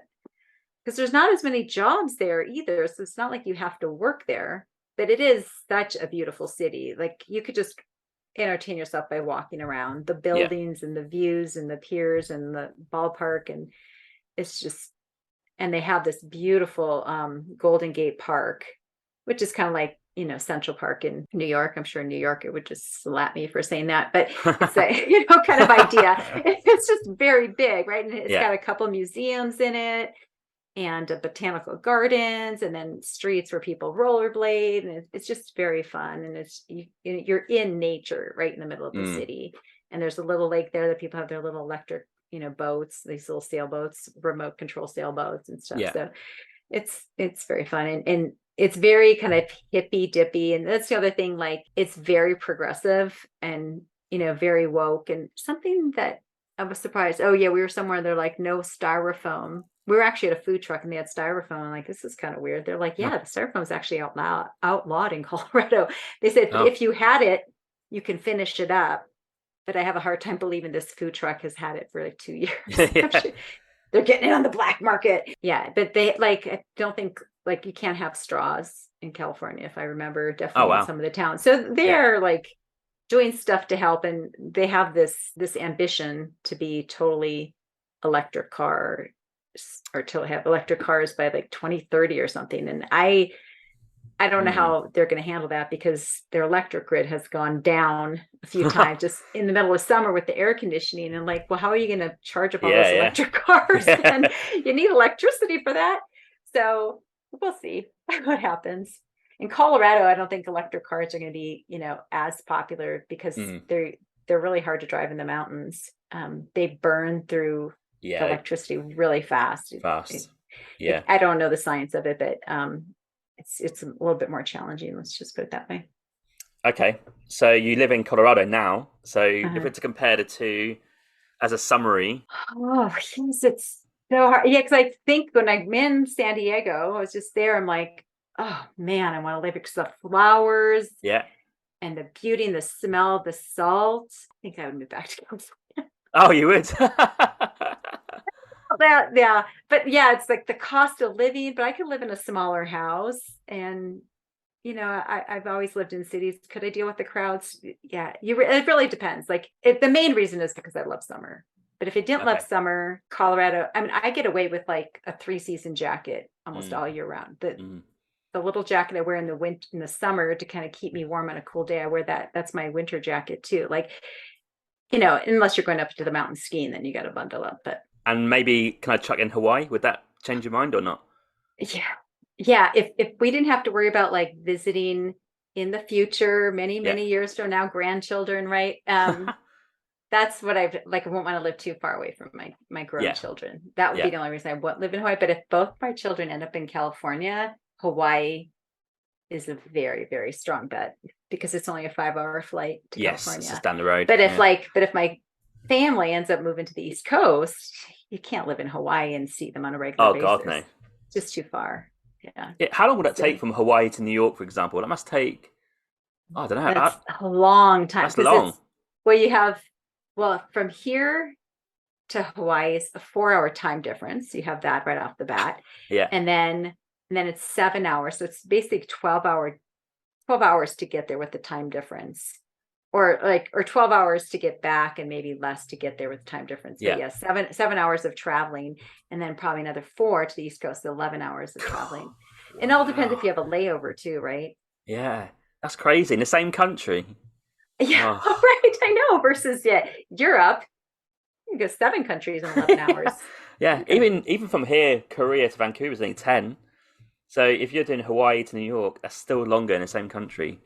because there's not as many jobs there either. So it's not like you have to work there. But it is such a beautiful city. Like you could just entertain yourself by walking around the buildings and the views and the piers and the ballpark. And it's just, and they have this beautiful Golden Gate Park, which is kind of like, Central Park in New York. I'm sure in New York, it would just slap me for saying that, but it's a, kind of idea. It's just very big, right? And it's got a couple museums in it, and botanical gardens, and then streets where people rollerblade, and it's just very fun. And you're in nature right in the middle of the city, and there's a little lake there that people have their little electric boats, these little sailboats, remote control sailboats and stuff. So it's very fun, and it's very kind of hippy dippy. And that's the other thing, like it's very progressive and very woke. And something that I was surprised, we were somewhere, they're like, no styrofoam. We were actually at a food truck and they had styrofoam. I'm like, this is kind of weird. They're like, the styrofoam is actually outlawed in Colorado. They said, if you had it, you can finish it up. But I have a hard time believing this food truck has had it for like 2 years. Sure they're getting it on the black market. Yeah. But they I don't think you can't have straws in California, if I remember, definitely in some of the towns. So they're like doing stuff to help. And they have this ambition to be totally electric car, or to have electric cars by like 2030 or something. And I don't know how they're going to handle that, because their electric grid has gone down a few times just in the middle of summer with the air conditioning. And like, well, how are you going to charge up all those electric cars? And you need electricity for that. So we'll see what happens. In Colorado, I don't think electric cars are going to be, as popular, because they're really hard to drive in the mountains. They burn through the electricity really fast. I don't know the science of it, but it's a little bit more challenging. Let's just put it that way. Okay. So you live in Colorado now. So if we're to compare the two as a summary. Oh, yes, it's so hard. Yeah, because I think when I'm in San Diego, I was just there. I'm like, oh man, I want to live because of the flowers. And the beauty and the smell of the salt. I think I would move back to California. Oh, you would? But it's like the cost of living, but I could live in a smaller house. And I've always lived in cities. Could I deal with the crowds? It really depends. Like the main reason is because I love summer. But if I didn't love summer, Colorado, I mean, I get away with like a 3-season jacket almost all year round. The little jacket I wear in the summer to kind of keep me warm on a cool day, I wear that. That's my winter jacket too. Like, unless you're going up to the mountain skiing, then you got to bundle up. And maybe can I chuck in Hawaii? Would that change your mind or not? Yeah. If we didn't have to worry about like visiting in the future, many years from now, grandchildren, right? That's what I won't want to live too far away from my grown children. That would be the only reason I won't live in Hawaii. But if both my children end up in California, Hawaii is a very, very strong bet, because it's only a 5-hour flight to California. Yes, it's down the road. But if my family ends up moving to the East Coast, you can't live in Hawaii and see them on a regular basis. Oh God, no. Just too far. Yeah. How long would that take from Hawaii to New York, for example? That must take, I don't know. That's a long time. That's long. From here to Hawaii is a 4-hour time difference. You have that right off the bat. Yeah. And then it's 7 hours. So it's basically 12 hours to get there with the time difference. Or 12 hours to get back, and maybe less to get there with the time difference. But 7 hours of traveling, and then probably another 4 to the East Coast, so 11 hours of traveling. And it all depends if you have a layover too, right? Yeah, that's crazy. In the same country. Yeah, Oh. right. I know. Versus Europe, you can go 7 countries in 11 hours. Yeah, even from here, Korea to Vancouver is only 10. So if you're doing Hawaii to New York, that's still longer in the same country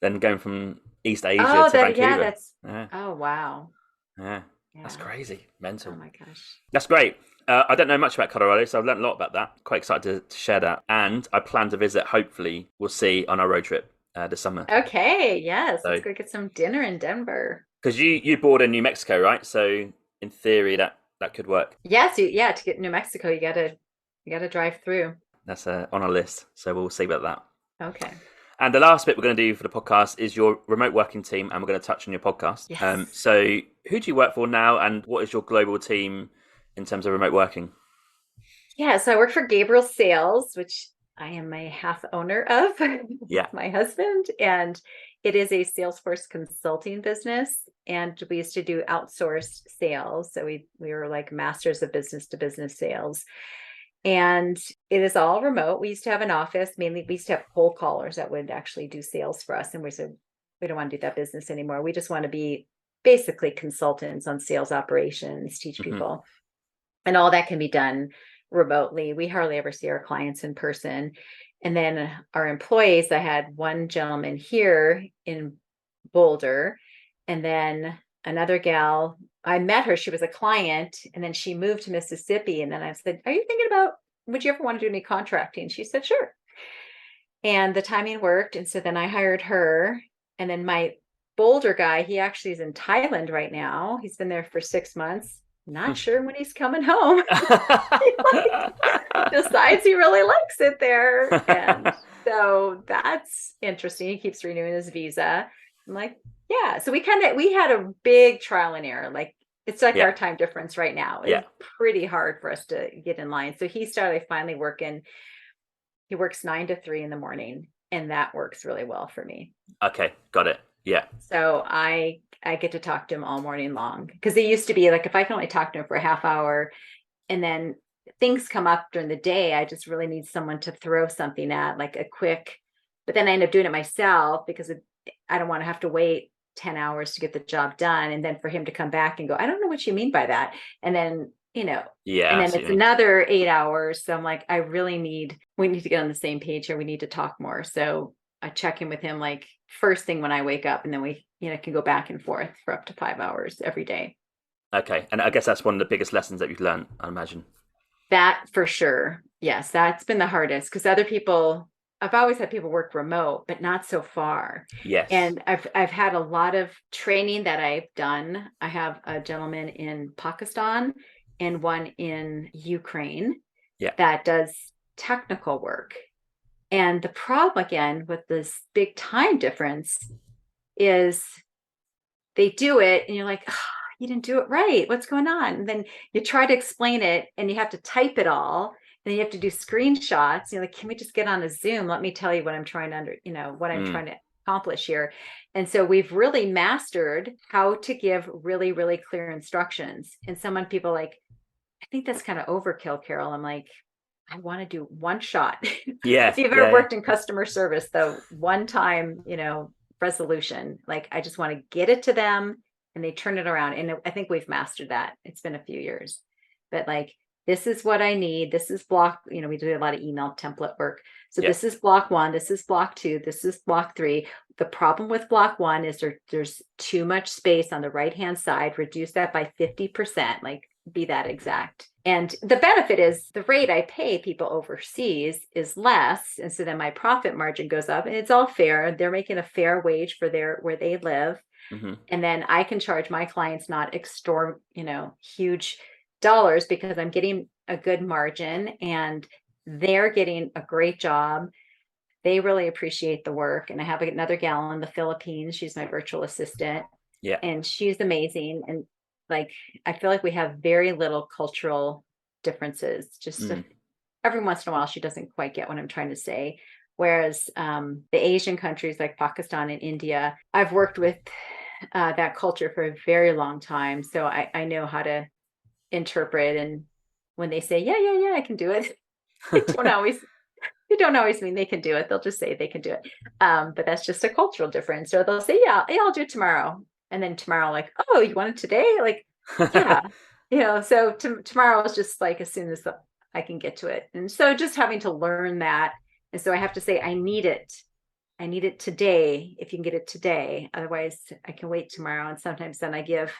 than going from East Asia Oh, to Vancouver. that's, Yeah, oh, wow. yeah, that's Yeah. crazy, Oh mental. my gosh. That's great. I don't know much about Colorado, so I've learned a lot about that. Quite excited to share that, and I plan to visit. Hopefully, we'll see on our road trip this summer. Okay. Yes. Let's So, go get some dinner in Denver. because you border New Mexico, right? So in theory, that could work. Yes. To get New Mexico, you gotta drive through. That's on our list, so we'll see about that. Okay. And the last bit we're going to do for the podcast is your remote working team, and we're going to touch on your podcast. Yes. So who do you work for now, and what is your global team in terms of remote working? Yeah. So I work for Gabriel Sales, which I am a half owner of Yeah. with my husband. And it is a Salesforce consulting business. And we used to do outsourced sales. So we were like masters of business to business sales. And it is all remote. We used to have an office. Mainly, we used to have cold callers that would actually do sales for us. And we said, we don't want to do that business anymore. We just want to be basically consultants on sales operations, teach Mm-hmm. people. And all that can be done remotely. We hardly ever see our clients in person. And then our employees, I had one gentleman here in Boulder, and then another gal. I met her, she was a client, and then she moved to Mississippi. And then I said, are you thinking about, would you ever want to do any contracting? She said, sure. And the timing worked. And so then I hired her. And then my Boulder guy, he actually is in Thailand right now. He's been there for 6 months. Not sure when he's coming home. Decides he really likes it there. And so that's interesting. He keeps renewing his visa. I'm like, yeah. So we had a big trial and error. Like, it's like Yeah. our time difference right now. It's Yeah. pretty hard for us to get in line. So he started finally working. He works 9 to 3 in the morning, and that works really well for me. Okay, got it. Yeah. So I get to talk to him all morning long, because they used to be like, if I can only talk to him for a half hour, and then things come up during the day, I just really need someone to throw something at, like a quick, but then I end up doing it myself because I don't want to have to wait 10 hours to get the job done. And then for him to come back and go, I don't know what you mean by that. And then, Yeah. and then it's another 8 hours. So I'm like, we need to get on the same page here. We need to talk more. So I check in with him like first thing when I wake up, and then we, can go back and forth for up to 5 hours every day. Okay. And I guess that's one of the biggest lessons that you've learned, I imagine. That for sure. Yes, that's been the hardest, because I've always had people work remote, but not so far. Yes. And I've had a lot of training that I've done. I have a gentleman in Pakistan and one in Ukraine that does technical work. And the problem again with this big time difference is they do it and you're like, oh, you didn't do it right. What's going on? And then you try to explain it and you have to type it all. Then you have to do screenshots. You're like, can we just get on a Zoom? Let me tell you what I'm trying to I'm trying to accomplish here. And so we've really mastered how to give really, really clear instructions. And people like, I think that's kind of overkill, Carol. I'm like, I want to do one shot. Yeah. If you've ever worked in customer service, the one time, resolution, like I just want to get it to them and they turn it around. And I think we've mastered that. It's been a few years, but like, this is what I need. This is block, we do a lot of email template work. So this is block 1, this is block 2, this is block 3. The problem with block 1 is there's too much space on the right-hand side. Reduce that by 50%, like be that exact. And the benefit is the rate I pay people overseas is less. And so then my profit margin goes up, and it's all fair. They're making a fair wage for where they live. Mm-hmm. And then I can charge my clients not huge dollars, because I'm getting a good margin and they're getting a great job. They really appreciate the work. And I have another gal in the Philippines. She's my virtual assistant. Yeah. And she's amazing. And like, I feel like we have very little cultural differences. Just every once in a while, she doesn't quite get what I'm trying to say. Whereas the Asian countries like Pakistan and India, I've worked with that culture for a very long time. So I know how to interpret. And when they say, yeah, I can do it, I don't always they don't always mean they can do it. They'll just say they can do it. But that's just a cultural difference. Or they'll say, yeah, I'll do it tomorrow. And then tomorrow, like, oh, you want it today? Like, yeah, so tomorrow is just like as soon as I can get to it. And so just having to learn that. And so I have to say, I need it today. If you can get it today, otherwise I can wait tomorrow. And sometimes then I give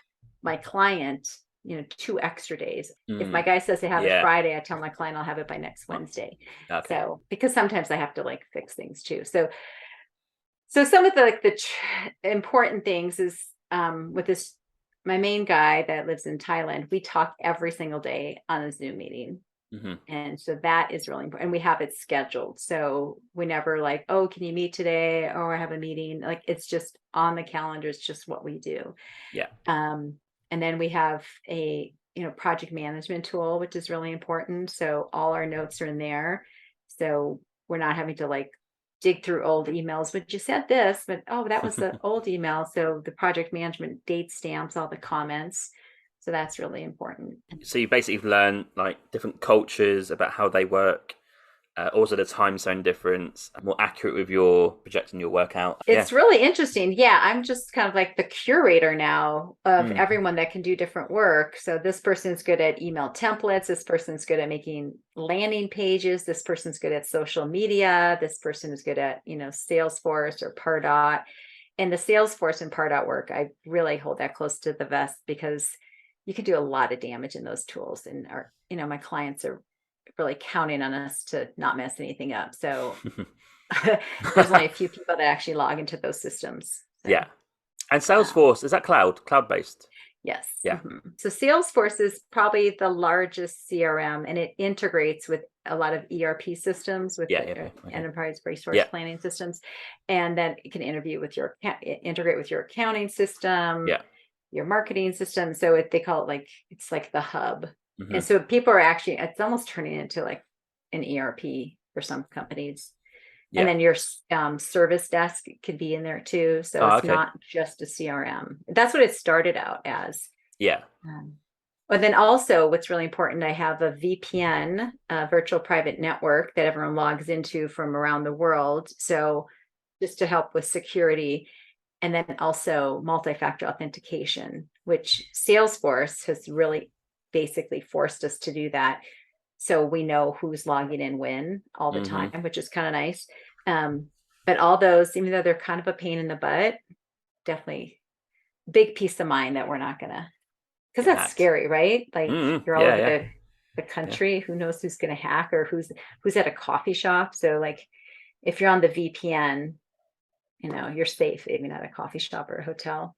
my client, 2 extra days. If my guy says they have it Friday, I tell my client I'll have it by next Wednesday. Okay. So, because sometimes I have to like fix things too. So some of the important things is with this, my main guy that lives in Thailand, we talk every single day on a Zoom meeting. Mm-hmm. And so that is really important. And we have it scheduled. So we never like, oh, can you meet today? Or I have a meeting. Like, it's just on the calendar. It's just what we do. Yeah. And then we have a, project management tool, which is really important. So all our notes are in there. So we're not having to like dig through old emails, but you said this, but oh, that was the old email. So the project management date stamps all the comments. So that's really important. So you basically learn like different cultures about how they work, also the time zone difference, more accurate with your projecting your work out. It's really interesting. Yeah, I'm just kind of like the curator now of everyone that can do different work. So this person's good at email templates. This person's good at making landing pages. This person's good at social media. This person is good at, Salesforce or Pardot. And the Salesforce and Pardot work, I really hold that close to the vest because you can do a lot of damage in those tools. And my clients are really counting on us to not mess anything up. So there's only a few people that actually log into those systems. So, yeah. And Salesforce, is that cloud-based? Yes. Yeah. Mm-hmm. So Salesforce is probably the largest CRM, and it integrates with a lot of ERP systems, with enterprise resource planning systems. And then it can integrate with your accounting system, your marketing system. So they call it like, it's like the hub. Mm-hmm. And so people are actually, it's almost turning into like an ERP for some companies. Yeah. And then your service desk could be in there too. So it's not just a CRM. That's what it started out as. Yeah. But then also what's really important, I have a VPN, a virtual private network that everyone logs into from around the world. So just to help with security. And then also multi-factor authentication, which Salesforce has really basically forced us to do that. So we know who's logging in when all the time, which is kind of nice. But all those, even though they're kind of a pain in the butt, definitely big peace of mind that we're not gonna, because that's scary, right? Like you're all over the country. Who knows who's gonna hack or who's at a coffee shop. So like if you're on the VPN, you're safe, even at a coffee shop or a hotel.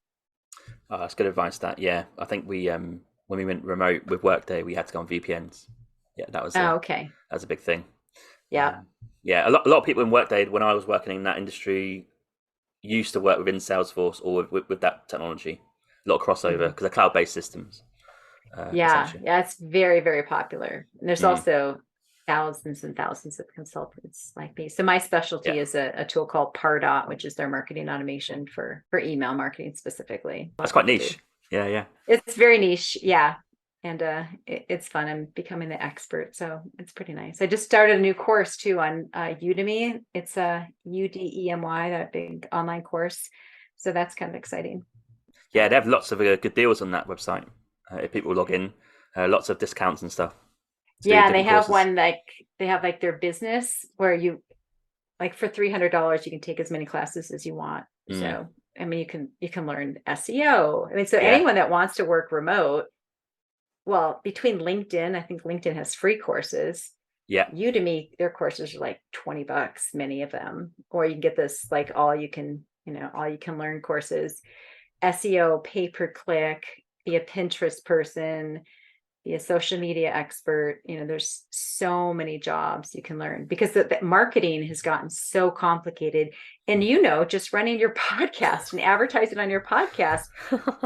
Oh, that's good advice. That I think we when we went remote with Workday, we had to go on VPNs. Yeah, that was that was a big thing. Yeah, a lot of people in Workday, when I was working in that industry, used to work within Salesforce or with that technology. A lot of crossover because they're cloud-based systems. It's very, very popular. And there's also thousands and thousands of consultants like me. So my specialty is a tool called Pardot, which is their marketing automation for email marketing specifically. That's quite niche. Yeah. It's very niche. Yeah. And it's fun. I'm becoming the expert. So it's pretty nice. I just started a new course too on Udemy. It's a UDEMY, that big online course. So that's kind of exciting. Yeah, they have lots of good deals on that website. If people log in, lots of discounts and stuff. Yeah, they have one they have like their business where you like for $300 you can take as many classes as you want. So I mean you can learn SEO. I mean, so anyone that wants to work remote, well, between LinkedIn, I think LinkedIn has free courses. Yeah. Udemy, their courses are like $20, many of them. Or you can get this like all you can learn courses. SEO, pay-per-click, be a Pinterest person, be a social media expert. There's so many jobs you can learn because the marketing has gotten so complicated. And just running your podcast and advertising on your podcast.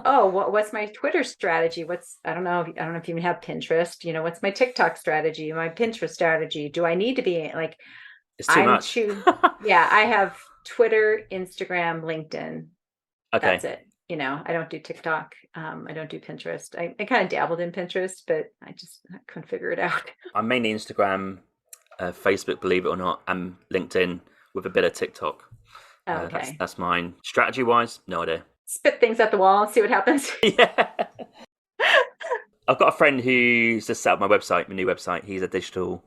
What's my Twitter strategy? I don't know if you even have Pinterest. What's my TikTok strategy? My Pinterest strategy? Do I need to be like? It's too much. I have Twitter, Instagram, LinkedIn. Okay, that's it. I don't do TikTok. I don't do Pinterest. I kind of dabbled in Pinterest, but I couldn't figure it out. I'm mainly Instagram. Facebook, believe it or not, and LinkedIn with a bit of TikTok. Okay. That's mine. Strategy wise, no idea. Spit things at the wall and see what happens. Yeah. I've got a friend who's just set up my website, my new website. He's a digital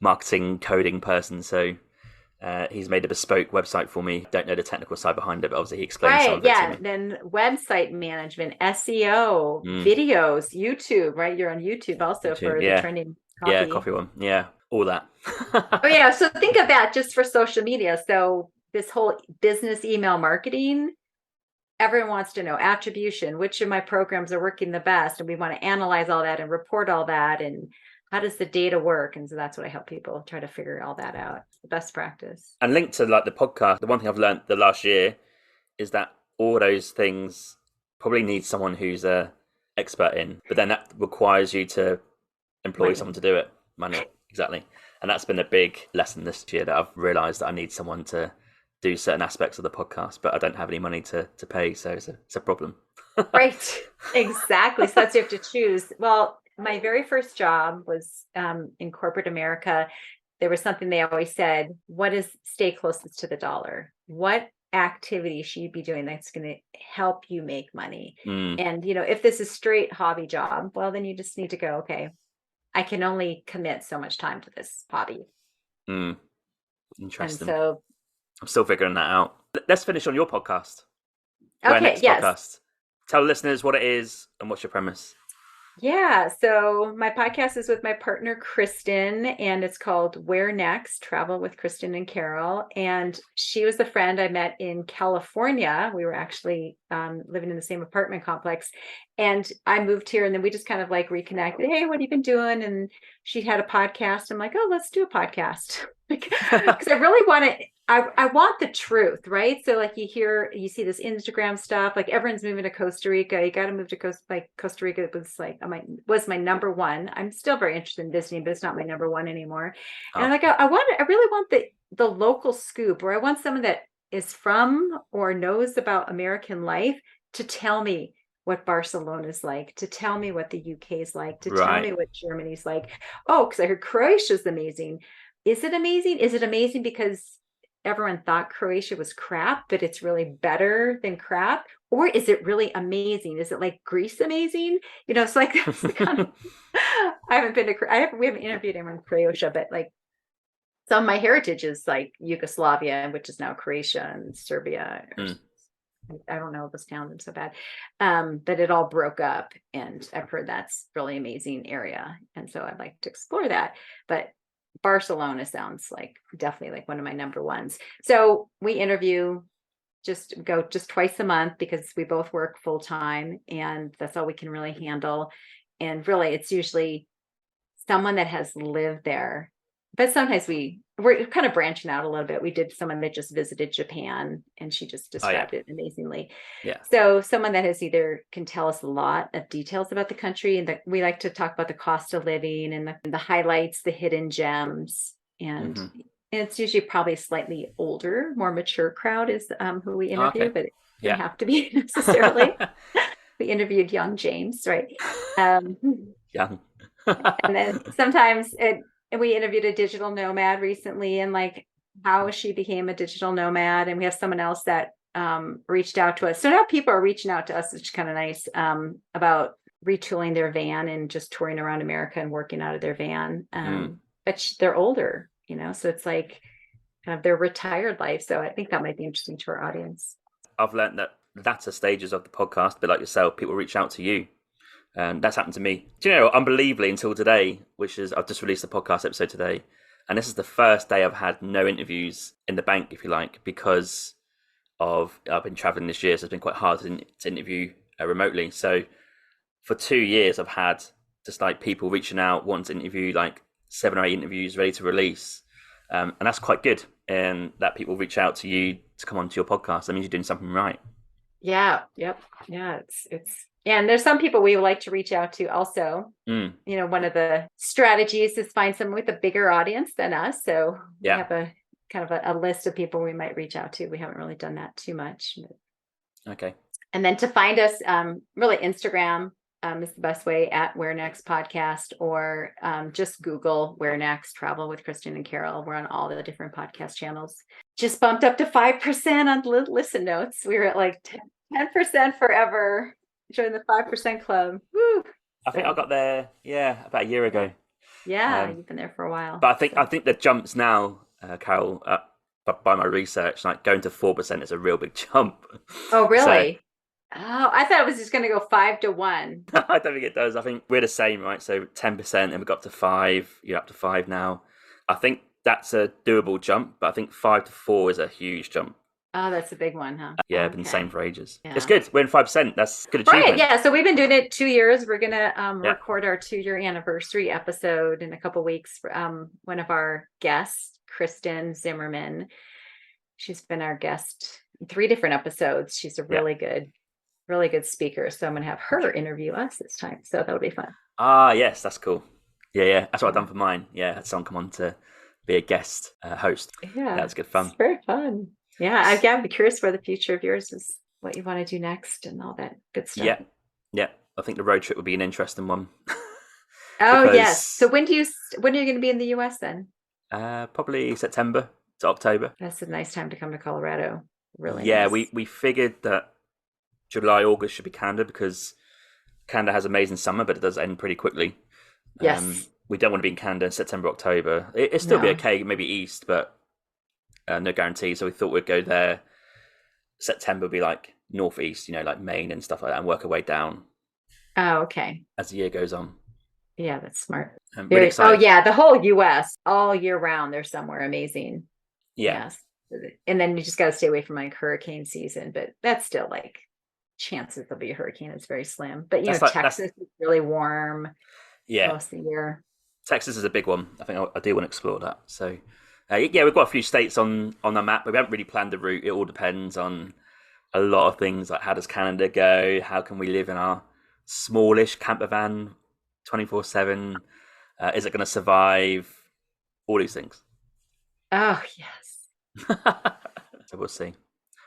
marketing coding person, so he's made a bespoke website for me. Don't know the technical side behind it, but obviously he explains some of it to me. Then website management, SEO, videos, YouTube, right? You're on YouTube also for the trending coffee. Yeah, coffee one. Yeah, all that. Oh yeah, so think of that just for social media. So this whole business email marketing, everyone wants to know attribution, which of my programs are working the best, and we want to analyze all that and report all that, and how does the data work? And so that's what I help people try to figure all that out. The best practice. And linked to like the podcast, the one thing I've learned the last year is that all those things probably need someone who's a expert in, but then that requires you to employ someone to do it. Money, exactly. And that's been a big lesson this year, that I've realised that I need someone to do certain aspects of the podcast, but I don't have any money to pay, so it's a problem. Right, exactly. So that's, you have to choose. Well, my very first job was in corporate America. There was something they always said: what is stay closest to the dollar? What activity should you be doing that's going to help you make money? And if this is straight hobby job, well, then you just need to go, okay, I can only commit so much time to this hobby. Interesting. And so I'm still figuring that out. Let's finish on your podcast. Okay, yes. Podcast. Tell listeners what it is and what's your premise. Yeah, so my podcast is with my partner, Kristen, and it's called Where Next? Travel with Kristen and Carol. And she was a friend I met in California. We were actually living in the same apartment complex. And I moved here, and then we just kind of like reconnected. Hey, what have you been doing? And she had a podcast. I'm like, oh, let's do a podcast. Because I really want to, I want the truth, right? So like you see this Instagram stuff, like everyone's moving to Costa Rica. You got to move to Costa Rica. It was like, was my number one. I'm still very interested in visiting, but it's not my number one anymore. Oh. And like, I really want the local scoop, or I want someone that is from or knows about American life to tell me what Barcelona is like, to tell me what the UK is like, to tell me what Germany's like. Oh, because I heard Croatia's amazing. Is it amazing? Is it amazing because everyone thought Croatia was crap, but it's really better than crap? Or is it really amazing? Is it like Greece amazing? It's like, that's kind of, I haven't been to, we haven't interviewed anyone in Croatia, but like some of my heritage is like Yugoslavia, which is now Croatia, and Serbia. I don't know those towns, I'm so bad. But it all broke up, and I've heard that's really amazing area. And so I'd like to explore that. But Barcelona sounds like definitely like one of my number ones. So we interview, go twice a month because we both work full time, and that's all we can really handle. And really, it's usually someone that has lived there. But sometimes we're kind of branching out a little bit. We did someone that just visited Japan, and she just described it amazingly. Yeah. So someone that has either can tell us a lot of details about the country, and that we like to talk about the cost of living and the highlights, the hidden gems. And it's usually probably a slightly older, more mature crowd is who we interview, but it doesn't have to be necessarily. We interviewed young James, right? Young. And then sometimes we interviewed a digital nomad recently, and like how she became a digital nomad. And we have someone else that reached out to us. So now people are reaching out to us, which is kind of nice, about retooling their van and just touring around America and working out of their van. But they're older, so it's like kind of their retired life. So I think that might be interesting to our audience. I've learned that latter stages of the podcast, but like yourself, people reach out to you. And that's happened to me. Do you know, unbelievably, until today, which is, I've just released a podcast episode today, and this is the first day I've had no interviews in the bank, if you like, because I've been traveling this year, so it's been quite hard to interview remotely. So for 2 years, I've had just like people reaching out, wanting to interview, like 7 or 8 interviews ready to release. And that's quite good. And that people reach out to you to come onto your podcast. That means you're doing something right. Yeah. Yep. Yeah. It's and there's some people we would like to reach out to also. One of the strategies is find someone with a bigger audience than us. So we have a kind of a list of people we might reach out to. We haven't really done that too much. Okay. And then to find us, really Instagram, is the best way, at Where Next Podcast, or just Google Where Next Travel with Kristen and Carol. We're on all the different podcast channels. Just bumped up to 5% on listen notes. We were at like 10% forever. Join the 5% club. Woo. I think I got there, about a year ago. Yeah, you've been there for a while. But I think the jumps now, Carol, by my research, like going to 4% is a real big jump. Oh, really? Oh, I thought it was just going to go 5 to 1. I don't think it does. I think we're the same, right? So 10%, and we got up to 5. You're up to 5 now. I think that's a doable jump, but I think 5 to 4 is a huge jump. Oh, that's a big one, huh? Yeah, been the same for ages. Yeah. It's good. We're in 5%. That's good achievement. Right, yeah. So we've been doing it 2 years. We're going to record our 2-year anniversary episode in a couple of weeks. One of our guests, Kristen Zimmerman, she's been our guest in 3 different episodes. She's a really good speaker. So I'm going to have her interview us this time. So that'll be fun. Ah, yes, that's cool. Yeah. That's what I've done for mine. Yeah, I had someone come on to be a guest host. Yeah, that's good fun. It's very fun. Yeah, I'd be curious where the future of yours is, what you want to do next and all that good stuff. Yeah. I think the road trip would be an interesting one. Oh, yes. So when are you going to be in the US then? Probably September to October. That's a nice time to come to Colorado. Really nice. Yeah, we figured that July, August should be Canada, because Canada has amazing summer, but it does end pretty quickly. Yes. We don't want to be in Canada in September, October. It'll still be okay, maybe east, but no guarantee. So we thought we'd go there. September would be like northeast, like Maine and stuff like that, and work our way down. Oh, okay. As the year goes on. Yeah, that's smart. Really excited. Oh, yeah, the whole US all year round. There's somewhere amazing. Yeah. Yes. And then you just got to stay away from like hurricane season, but that's still like chances there'll be a hurricane is very slim. But Texas is really warm. Yeah. Most of the year. Texas is a big one. I think I do want to explore that. So, we've got a few states on the map, but we haven't really planned the route. It all depends on a lot of things, like how does Canada go? How can we live in our smallish camper van 24/7? Is it going to survive? All these things. Oh, yes. So we'll see.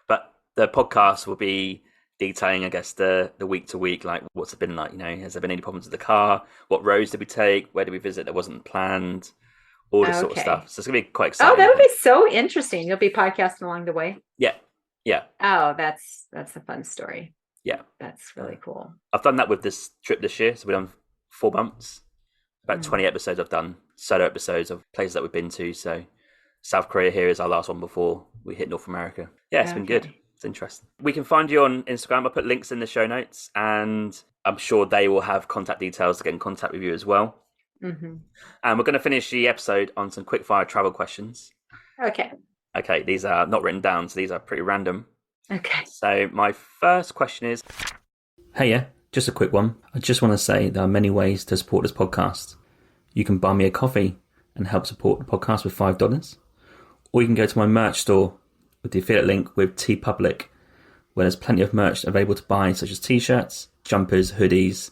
But the podcast will be detailing, I guess, the week to week, like what's it been like, has there been any problems with the car? What roads did we take? Where did we visit that wasn't planned? All this sort of stuff. So it's going to be quite exciting. Oh, that would be so interesting. You'll be podcasting along the way. Yeah. Oh, that's a fun story. Yeah. That's really cool. I've done that with this trip this year. So we've done 4 months. About 20 episodes I've done, solo episodes of places that we've been to. So South Korea here is our last one before we hit North America. Yeah, it's been good. It's interesting. We can find you on Instagram. I'll put links in the show notes, and I'm sure they will have contact details to get in contact with you as well. Mm-hmm. And we're going to finish the episode on some quick-fire travel questions. Okay, these are not written down, so these are pretty random. Okay. So my first question is... Hey, just a quick one. I just want to say there are many ways to support this podcast. You can buy me a coffee and help support the podcast with $5. Or you can go to my merch store with the affiliate link with TeePublic, where there's plenty of merch available to buy, such as t-shirts, jumpers, hoodies,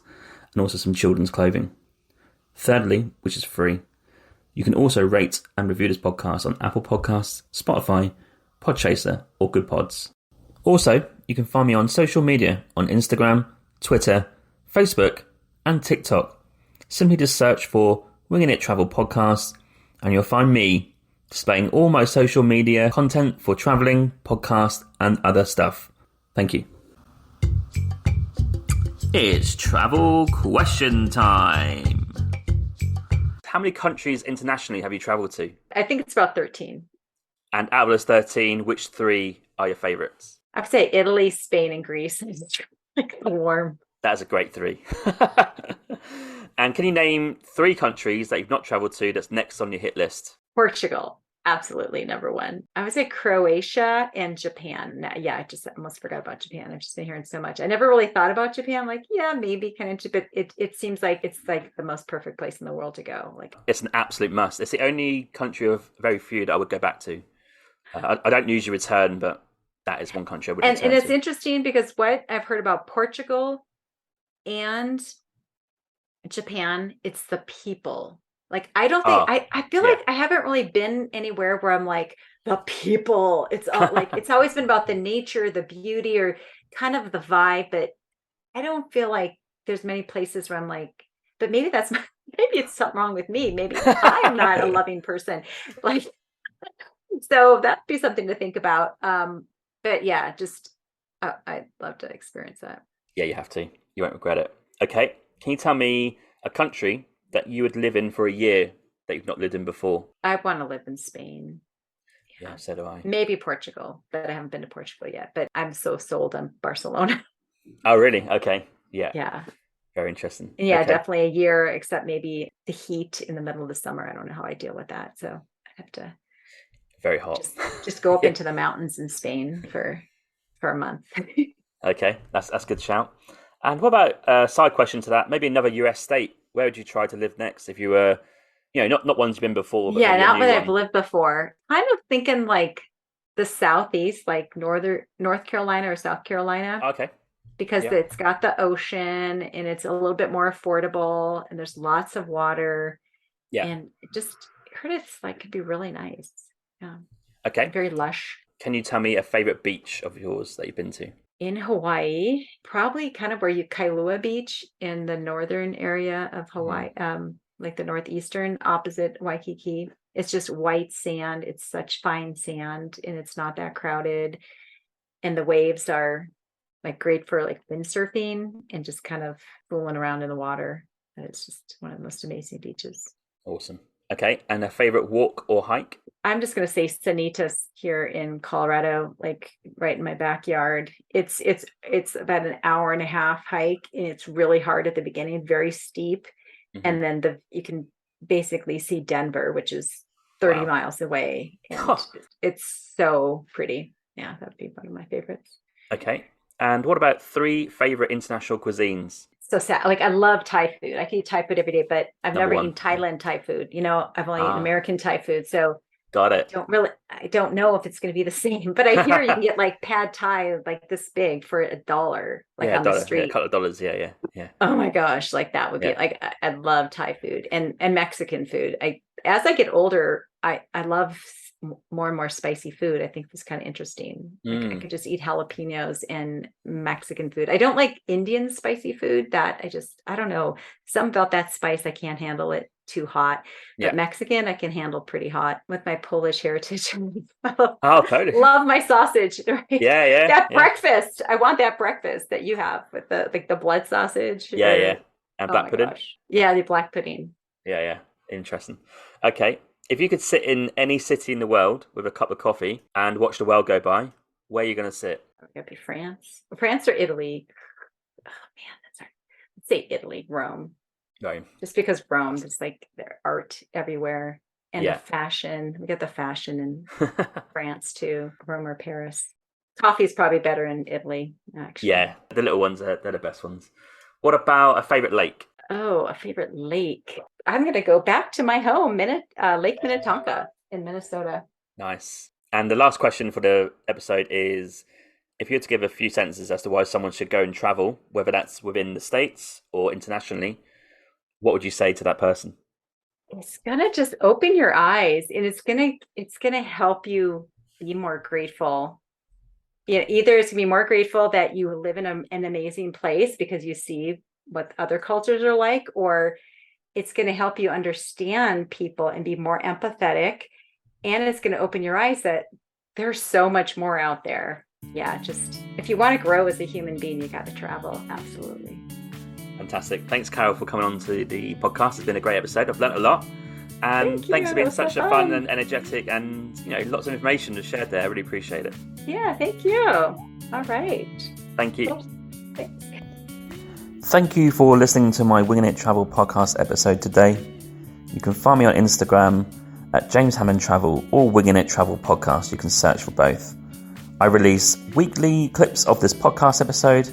and also some children's clothing. Thirdly, which is free, you can also rate and review this podcast on Apple Podcasts, Spotify, Podchaser, or Good Pods. Also, you can find me on social media on Instagram, Twitter, Facebook, and TikTok. Simply just search for Winging It Travel Podcast, and you'll find me displaying all my social media content for traveling, podcast, and other stuff. Thank you. It's travel question time. How many countries internationally have you traveled to? I think it's about 13. And out of those 13, which 3 are your favourites? I would say Italy, Spain, and Greece. It's like warm. That's a great 3. And can you name 3 countries that you've not travelled to that's next on your hit list? Portugal, absolutely number 1. I would say Croatia and Japan. I just almost forgot about Japan. I've just been hearing so much. I never really thought about Japan. Like, maybe kind of, but it seems like it's like the most perfect place in the world to go. Like, it's an absolute must. It's the only country of very few that I would go back to. I don't usually return, but that is one country I would return to. And it's interesting because what I've heard about Portugal and Japan, it's the people. Like, I don't think I feel like I haven't really been anywhere where I'm like, the people. It's all like, it's always been about the nature, the beauty, or kind of the vibe, but I don't feel like there's many places where I'm like, but maybe maybe it's something wrong with me. Maybe I'm not a loving person. Like, so that'd be something to think about. But yeah, just I'd love to experience that. Yeah, you have to. You won't regret it. Okay. Can you tell me a country that you would live in for a year that you've not lived in before? I want to live in Spain. Yeah, so do I. Maybe Portugal, but I haven't been to Portugal yet. But I'm so sold on Barcelona. Oh, really? Okay. Yeah. Yeah. Very interesting. Yeah, okay. Definitely a year, except maybe the heat in the middle of the summer. I don't know how I deal with that. So I have to very hot. Just go up into the mountains in Spain for a month. Okay, that's a good shout. And what about a side question to that? Maybe another US state. Where would you try to live next if you were, not ones you've been before? But yeah, not where I've lived before. Kind of thinking like the Southeast, like North Carolina or South Carolina. Okay. Because it's got the ocean and it's a little bit more affordable and there's lots of water. Yeah. And just heard it's like could be really nice. Yeah. Okay. Very lush. Can you tell me a favorite beach of yours that you've been to? In Hawaii, probably kind of where Kailua Beach in the northern area of Hawaii, like the northeastern opposite Waikiki. It's just white sand. It's such fine sand and it's not that crowded. And the waves are like great for like windsurfing and just kind of fooling around in the water. And it's just one of the most amazing beaches. Awesome. Okay. And a favorite walk or hike? I'm just going to say Sanitas here in Colorado, like right in my backyard. It's about an hour and a half hike and it's really hard at the beginning, very steep. Mm-hmm. And then you can basically see Denver, which is 30 miles away. And it's so pretty. Yeah, that'd be one of my favorites. Okay. And what about 3 favorite international cuisines? So sad. Like I love Thai food. I can eat Thai food every day, but I've never eaten Thailand Thai food. I've only eaten American Thai food. So got it. I don't know if it's going to be the same, but I hear you can get like pad Thai like this big for $1, like on the street. Yeah, a couple of dollars. Yeah. Oh my gosh. Like that would be like, I love Thai food and Mexican food. As I get older, I love more and more spicy food. I think it's kind of interesting. Like I could just eat jalapenos and Mexican food. I don't like Indian spicy food. That I don't know. Something about that spice, I can't handle it too hot. But Mexican, I can handle pretty hot with my Polish heritage. Totally. Love my sausage. Right? Yeah. That breakfast. I want that breakfast that you have with the blood sausage. Yeah. And black pudding. Gosh. Yeah, the black pudding. Yeah. Interesting. Okay. If you could sit in any city in the world with a cup of coffee and watch the world go by, where are you going to sit? It'd be France or Italy. Oh man, that's hard. Let's say Italy, Rome. Right. Just because Rome is like their art everywhere and the fashion. We got the fashion in France too, Rome or Paris. Coffee is probably better in Italy, actually. Yeah, the little ones they're the best ones. What about a favorite lake? Oh, a favorite lake. I'm going to go back to my home, Lake Minnetonka in Minnesota. Nice. And the last question for the episode is, if you had to give a few sentences as to why someone should go and travel, whether that's within the States or internationally, what would you say to that person? It's going to just open your eyes and it's going to help you be more grateful. Either it's going to be more grateful that you live in an amazing place because you see what other cultures are like, or it's going to help you understand people and be more empathetic. And it's going to open your eyes that there's so much more out there. Yeah, just if you want to grow as a human being, you got to travel. Absolutely. Fantastic. Thanks, Carol, for coming on to the podcast. It's been a great episode. I've learnt a lot. And thanks for being such a fun and energetic and lots of information to share there. I really appreciate it. Yeah, thank you. All right. Thank you. Thanks. Thank you for listening to my Winging It Travel podcast episode today. You can find me on Instagram at James Hammond Travel or Winging It Travel Podcast. You can search for both. I release weekly clips of this podcast episode,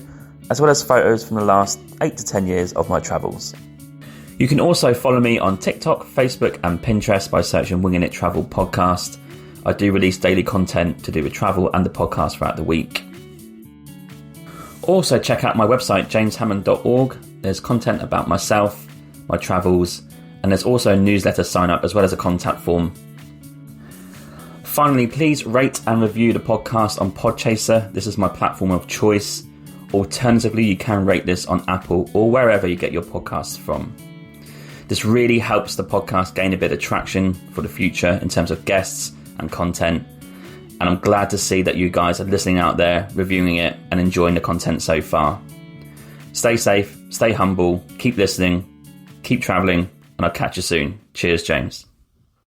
as well as photos from the last 8 to 10 years of my travels. You can also follow me on TikTok, Facebook and Pinterest by searching Winging It Travel Podcast. I do release daily content to do with travel and the podcast throughout the week. Also check out my website, jameshammond.org. There's content about myself, my travels, and there's also a newsletter sign up as well as a contact form. Finally, please rate and review the podcast on Podchaser. This is my platform of choice. Alternatively, you can rate this on Apple or wherever you get your podcasts from. This really helps the podcast gain a bit of traction for the future in terms of guests and content. And I'm glad to see that you guys are listening out there, reviewing it and enjoying the content so far. Stay safe, stay humble, keep listening, keep travelling, and I'll catch you soon. Cheers, James.